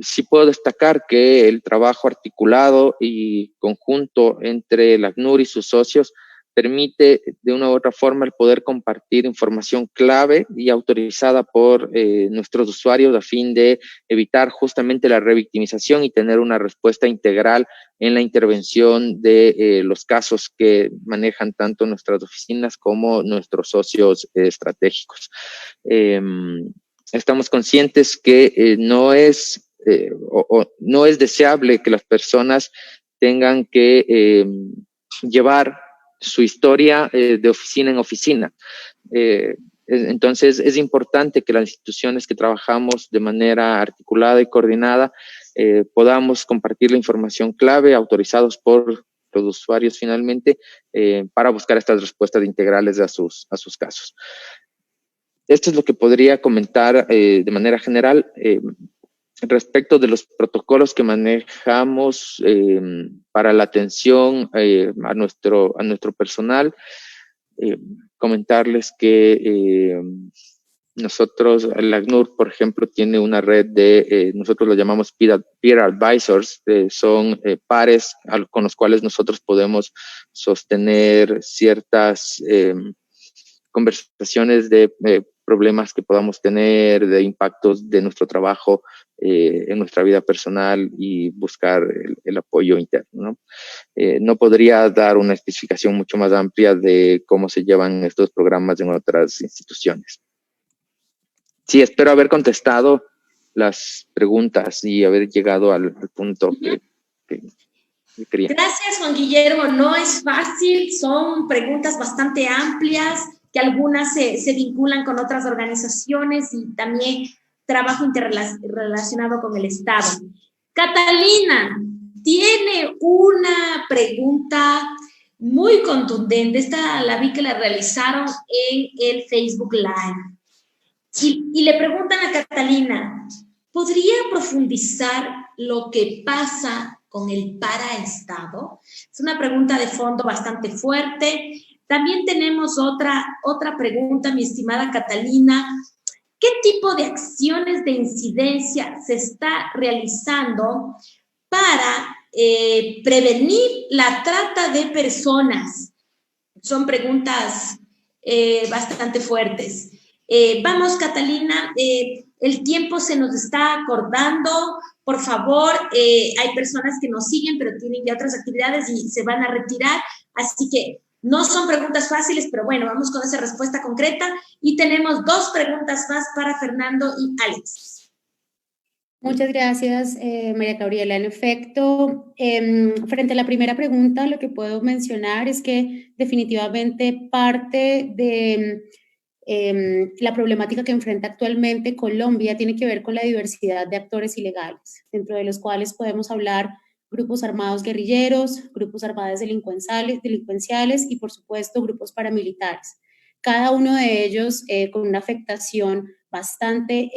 Sí puedo destacar que el trabajo articulado y conjunto entre el ACNUR y sus socios permite de una u otra forma el poder compartir información clave y autorizada por nuestros usuarios a fin de evitar justamente la revictimización y tener una respuesta integral en la intervención de los casos que manejan tanto nuestras oficinas como nuestros socios estratégicos. Estamos conscientes que no es deseable que las personas tengan que llevar su historia de oficina en oficina. Entonces, es importante que las instituciones que trabajamos de manera articulada y coordinada podamos compartir la información clave autorizados por los usuarios finalmente para buscar estas respuestas integrales a sus casos. Esto es lo que podría comentar de manera general. Respecto de los protocolos que manejamos para la atención a nuestro personal, comentarles que nosotros, el ACNUR, por ejemplo, tiene una red de, nosotros lo llamamos peer advisors, son pares con los cuales nosotros podemos sostener ciertas conversaciones de problemas que podamos tener, de impactos de nuestro trabajo en nuestra vida personal y buscar el apoyo interno, ¿no? No podría dar una especificación mucho más amplia de cómo se llevan estos programas en otras instituciones. Sí, espero haber contestado las preguntas y haber llegado al punto que quería. Gracias, Juan Guillermo. No es fácil, son preguntas bastante amplias, que algunas se vinculan con otras organizaciones y también trabajo interrelacionado con el Estado. Catalina tiene una pregunta muy contundente. Esta la vi que la realizaron en el Facebook Live. Y le preguntan a Catalina, ¿podría profundizar lo que pasa con el paraestado? Es una pregunta de fondo bastante fuerte. También tenemos otra pregunta, mi estimada Catalina. ¿Qué tipo de acciones de incidencia se está realizando para prevenir la trata de personas? Son preguntas bastante fuertes. Vamos, Catalina, el tiempo se nos está acordando. Por favor, hay personas que nos siguen, pero tienen ya otras actividades y se van a retirar. Así que no son preguntas fáciles, pero bueno, vamos con esa respuesta concreta. Y tenemos 2 preguntas más para Fernando y Alex. Muchas gracias, María Gabriela. En efecto, frente a la primera pregunta, lo que puedo mencionar es que definitivamente parte de la problemática que enfrenta actualmente Colombia tiene que ver con la diversidad de actores ilegales, dentro de los cuales podemos hablar grupos armados guerrilleros, grupos armados delincuenciales y, por supuesto, grupos paramilitares. Cada uno de ellos con una afectación bastante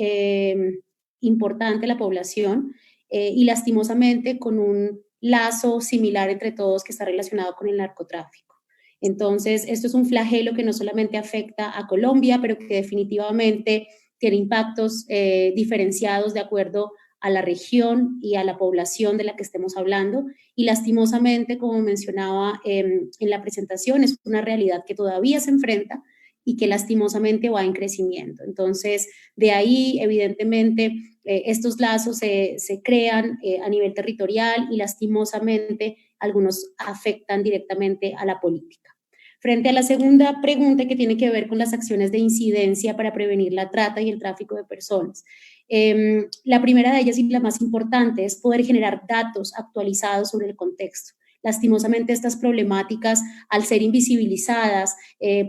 importante a la población y lastimosamente con un lazo similar entre todos que está relacionado con el narcotráfico. Entonces, esto es un flagelo que no solamente afecta a Colombia, pero que definitivamente tiene impactos diferenciados de acuerdo a la región y a la población de la que estemos hablando. Y lastimosamente, como mencionaba en la presentación, es una realidad que todavía se enfrenta y que lastimosamente va en crecimiento. Entonces, de ahí, evidentemente, estos lazos se crean a nivel territorial y lastimosamente algunos afectan directamente a la política. Frente a la segunda pregunta, que tiene que ver con las acciones de incidencia para prevenir la trata y el tráfico de personas. La primera de ellas y la más importante es poder generar datos actualizados sobre el contexto. Lastimosamente, estas problemáticas, al ser invisibilizadas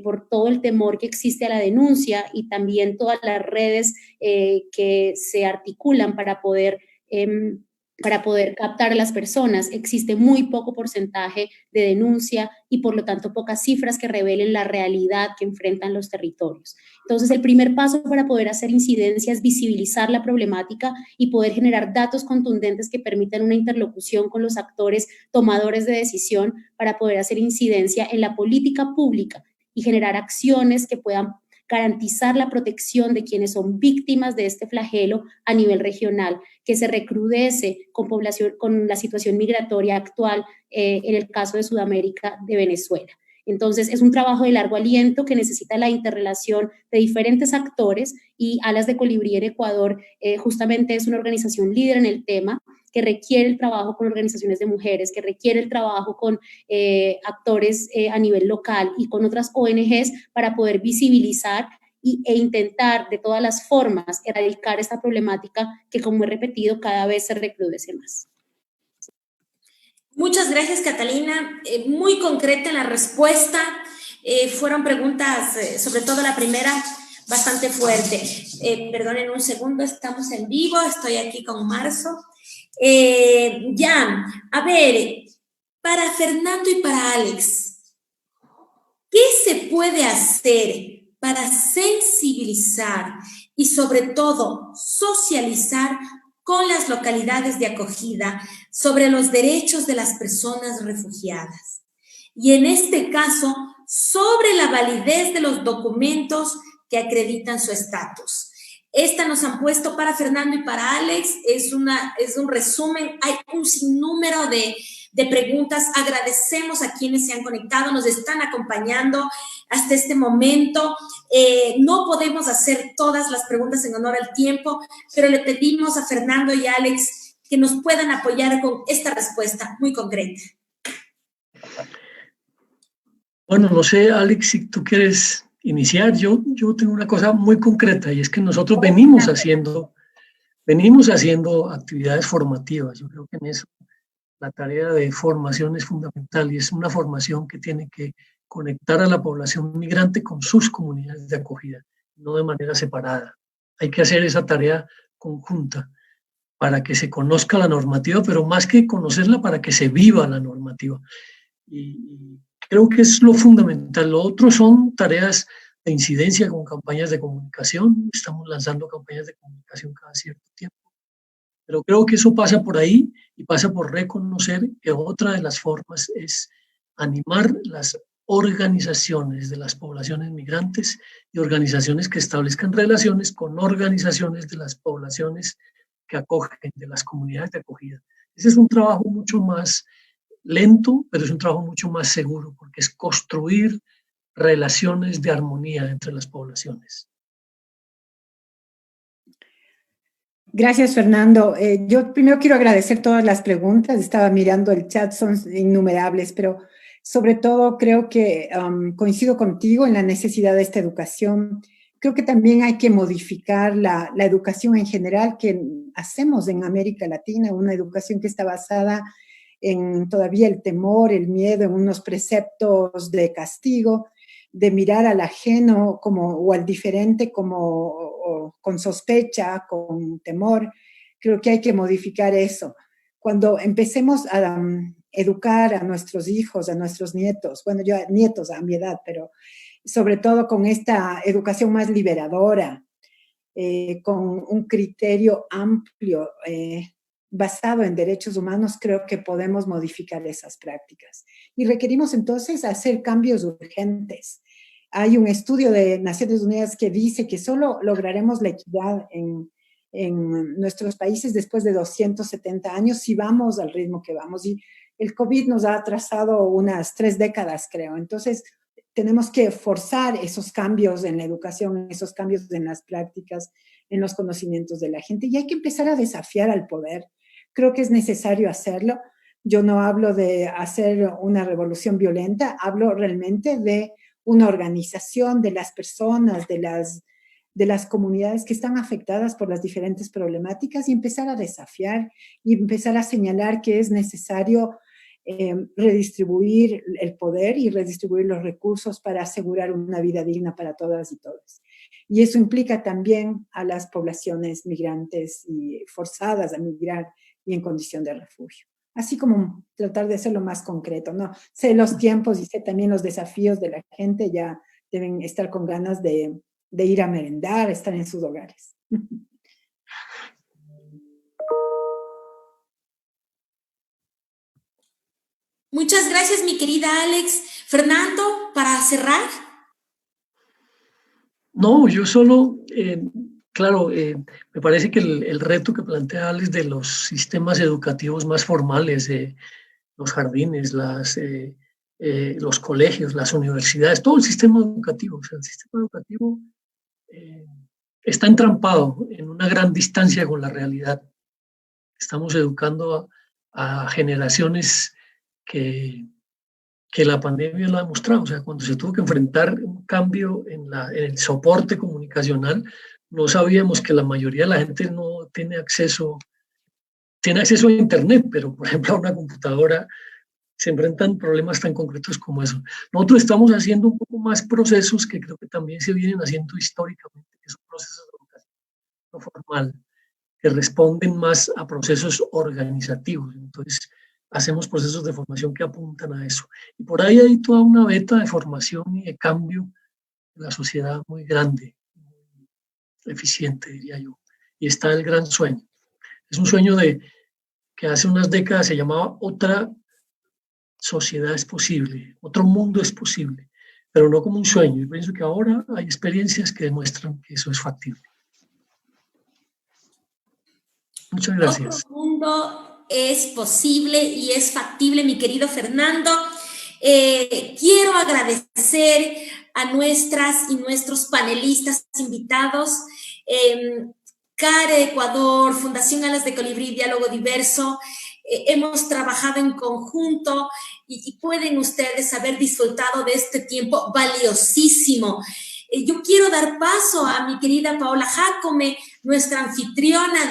por todo el temor que existe a la denuncia y también todas las redes que se articulan para poder captar a las personas, existe muy poco porcentaje de denuncia y por lo tanto pocas cifras que revelen la realidad que enfrentan los territorios. Entonces, el primer paso para poder hacer incidencia es visibilizar la problemática y poder generar datos contundentes que permitan una interlocución con los actores tomadores de decisión para poder hacer incidencia en la política pública y generar acciones que puedan garantizar la protección de quienes son víctimas de este flagelo a nivel regional, que se recrudece con la situación migratoria actual en el caso de Sudamérica, de Venezuela. Entonces, es un trabajo de largo aliento que necesita la interrelación de diferentes actores, y Alas de Colibrí en Ecuador justamente es una organización líder en el tema, que requiere el trabajo con organizaciones de mujeres, que requiere el trabajo con actores a nivel local y con otras ONGs para poder visibilizar e intentar de todas las formas erradicar esta problemática que, como he repetido, cada vez se recrudece más. Muchas gracias, Catalina. Muy concreta la respuesta. Fueron preguntas, sobre todo la primera, bastante fuerte. Perdonen un segundo, estamos en vivo, estoy aquí con Marzo. Ya, a ver, para Fernando y para Alex, ¿qué se puede hacer para sensibilizar y sobre todo socializar con las localidades de acogida sobre los derechos de las personas refugiadas? Y en este caso, sobre la validez de los documentos que acreditan su estatus. Esta nos han puesto para Fernando y para Alex, es un resumen, hay un sinnúmero de preguntas. Agradecemos a quienes se han conectado, nos están acompañando hasta este momento. No podemos hacer todas las preguntas en honor al tiempo, pero le pedimos a Fernando y a Alex que nos puedan apoyar con esta respuesta muy concreta. Bueno, no sé, Alex, si tú quieres iniciar. Yo tengo una cosa muy concreta, y es que nosotros venimos haciendo actividades formativas. Yo creo que en eso la tarea de formación es fundamental, y es una formación que tiene que conectar a la población migrante con sus comunidades de acogida, no de manera separada. Hay que hacer esa tarea conjunta para que se conozca la normativa, pero más que conocerla, para que se viva la normativa. Y creo que es lo fundamental. Lo otro son tareas de incidencia con campañas de comunicación. Estamos lanzando campañas de comunicación cada cierto tiempo. Pero creo que eso pasa por ahí, y pasa por reconocer que otra de las formas es animar las organizaciones de las poblaciones migrantes y organizaciones que establezcan relaciones con organizaciones de las poblaciones que acogen, de las comunidades de acogida. Ese es un trabajo mucho más lento, pero es un trabajo mucho más seguro, porque es construir relaciones de armonía entre las poblaciones. Gracias, Fernando. Yo primero quiero agradecer todas las preguntas. Estaba mirando el chat, son innumerables, pero sobre todo creo que coincido contigo en la necesidad de esta educación. Creo que también hay que modificar la educación en general que hacemos en América Latina, una educación que está basada en todavía el temor, el miedo, en unos preceptos de castigo, de mirar al ajeno o al diferente con sospecha, con temor. Creo que hay que modificar eso. Cuando empecemos a educar a nuestros hijos, a nuestros nietos, bueno, yo nietos a mi edad, pero sobre todo con esta educación más liberadora, con un criterio amplio, basado en derechos humanos, creo que podemos modificar esas prácticas. Y requerimos entonces hacer cambios urgentes. Hay un estudio de Naciones Unidas que dice que solo lograremos la equidad en nuestros países después de 270 años si vamos al ritmo que vamos. Y el COVID nos ha atrasado unas 3 décadas, creo. Entonces, tenemos que forzar esos cambios en la educación, esos cambios en las prácticas, en los conocimientos de la gente. Y hay que empezar a desafiar al poder. Creo que es necesario hacerlo. Yo no hablo de hacer una revolución violenta, hablo realmente de una organización de las personas, de las comunidades que están afectadas por las diferentes problemáticas, y empezar a desafiar y empezar a señalar que es necesario redistribuir el poder y redistribuir los recursos para asegurar una vida digna para todas y todos. Y eso implica también a las poblaciones migrantes y forzadas a migrar y en condición de refugio. Así como tratar de hacerlo más concreto, ¿no? Sé los tiempos y sé también los desafíos de la gente, ya deben estar con ganas de ir a merendar, estar en sus hogares. Muchas gracias, mi querida Alex. Fernando, para cerrar. No, yo solo, claro, me parece que el reto que plantea Alex de los sistemas educativos más formales, los jardines, los colegios, las universidades, todo el sistema educativo, o sea, el sistema educativo está entrampado en una gran distancia con la realidad. Estamos educando a generaciones que la pandemia lo ha demostrado. O sea, cuando se tuvo que enfrentar un cambio en el soporte comunicacional, no sabíamos que la mayoría de la gente no tiene acceso a Internet, pero por ejemplo a una computadora. Se enfrentan problemas tan concretos como eso. Nosotros estamos haciendo un poco más procesos que creo que también se vienen haciendo históricamente, que son procesos de educación formal, que responden más a procesos organizativos. Entonces, hacemos procesos de formación que apuntan a eso. Y por ahí hay toda una beta de formación y de cambio de la sociedad muy grande, muy eficiente, diría yo. Y está el gran sueño. Es un sueño que hace unas décadas se llamaba otra sociedad es posible, otro mundo es posible, pero no como un sueño. Yo pienso que ahora hay experiencias que demuestran que eso es factible. Muchas gracias. Otro mundo es posible y es factible, mi querido Fernando. Quiero agradecer a nuestras y nuestros panelistas invitados, CARE Ecuador, Fundación Alas de Colibrí, Diálogo Diverso. Hemos trabajado en conjunto y pueden ustedes haber disfrutado de este tiempo valiosísimo. Yo quiero dar paso a mi querida Paola Jácome, nuestra anfitriona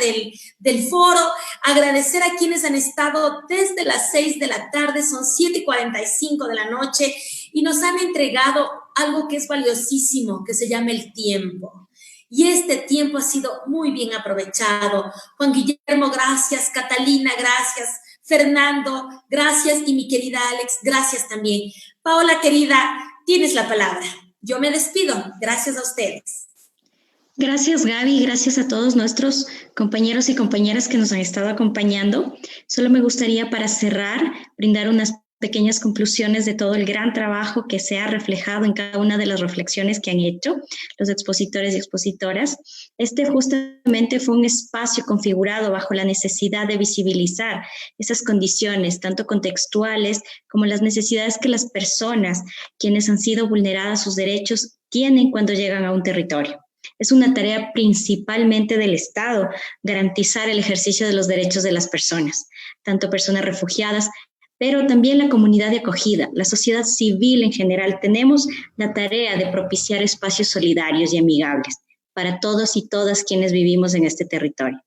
del foro, agradecer a quienes han estado desde las 6 de la tarde, son 7:45 de la noche, y nos han entregado algo que es valiosísimo, que se llama el tiempo. Y este tiempo ha sido muy bien aprovechado. Juan Guillermo, gracias. Catalina, gracias. Fernando, gracias. Y mi querida Alex, gracias también. Paola, querida, tienes la palabra. Yo me despido. Gracias a ustedes. Gracias, Gaby. Gracias a todos nuestros compañeros y compañeras que nos han estado acompañando. Solo me gustaría, para cerrar, brindar unas pequeñas conclusiones de todo el gran trabajo que se ha reflejado en cada una de las reflexiones que han hecho los expositores y expositoras. Este justamente fue un espacio configurado bajo la necesidad de visibilizar esas condiciones, tanto contextuales como las necesidades que las personas, quienes han sido vulneradas sus derechos, tienen cuando llegan a un territorio. Es una tarea principalmente del Estado garantizar el ejercicio de los derechos de las personas, tanto personas refugiadas, pero también la comunidad de acogida, la sociedad civil en general. Tenemos la tarea de propiciar espacios solidarios y amigables para todos y todas quienes vivimos en este territorio.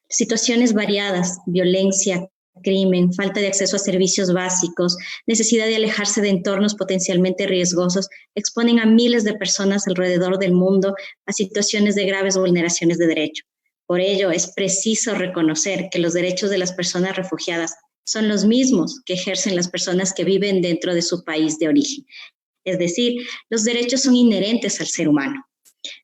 Situaciones variadas, violencia, crimen, falta de acceso a servicios básicos, necesidad de alejarse de entornos potencialmente riesgosos, exponen a miles de personas alrededor del mundo a situaciones de graves vulneraciones de derecho. Por ello, es preciso reconocer que los derechos de las personas refugiadas son los mismos que ejercen las personas que viven dentro de su país de origen. Es decir, los derechos son inherentes al ser humano.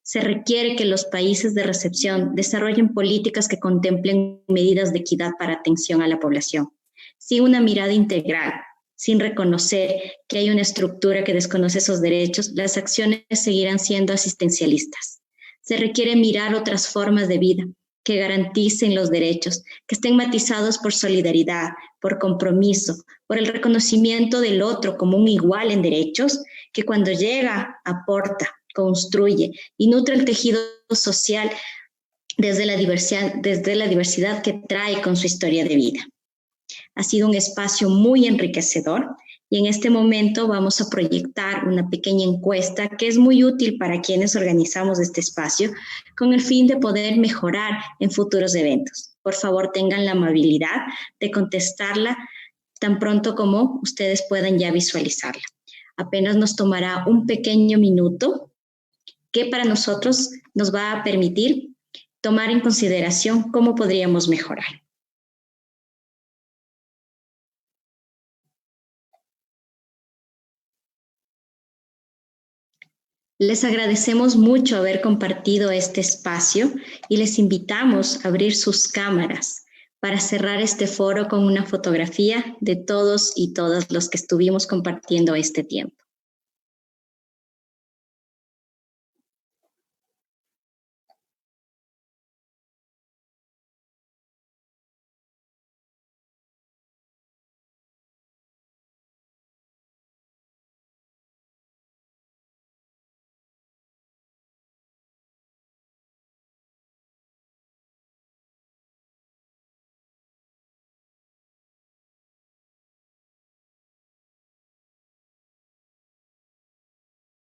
Se requiere que los países de recepción desarrollen políticas que contemplen medidas de equidad para atención a la población. Sin una mirada integral, sin reconocer que hay una estructura que desconoce esos derechos, las acciones seguirán siendo asistencialistas. Se requiere mirar otras formas de vida que garanticen los derechos, que estén matizados por solidaridad, por compromiso, por el reconocimiento del otro como un igual en derechos, que cuando llega aporta, construye y nutre el tejido social desde la diversidad que trae con su historia de vida. Ha sido un espacio muy enriquecedor y en este momento vamos a proyectar una pequeña encuesta que es muy útil para quienes organizamos este espacio con el fin de poder mejorar en futuros eventos. Por favor, tengan la amabilidad de contestarla tan pronto como ustedes puedan ya visualizarla. Apenas nos tomará un pequeño minuto que para nosotros nos va a permitir tomar en consideración cómo podríamos mejorar. Les agradecemos mucho haber compartido este espacio y les invitamos a abrir sus cámaras para cerrar este foro con una fotografía de todos y todas los que estuvimos compartiendo este tiempo.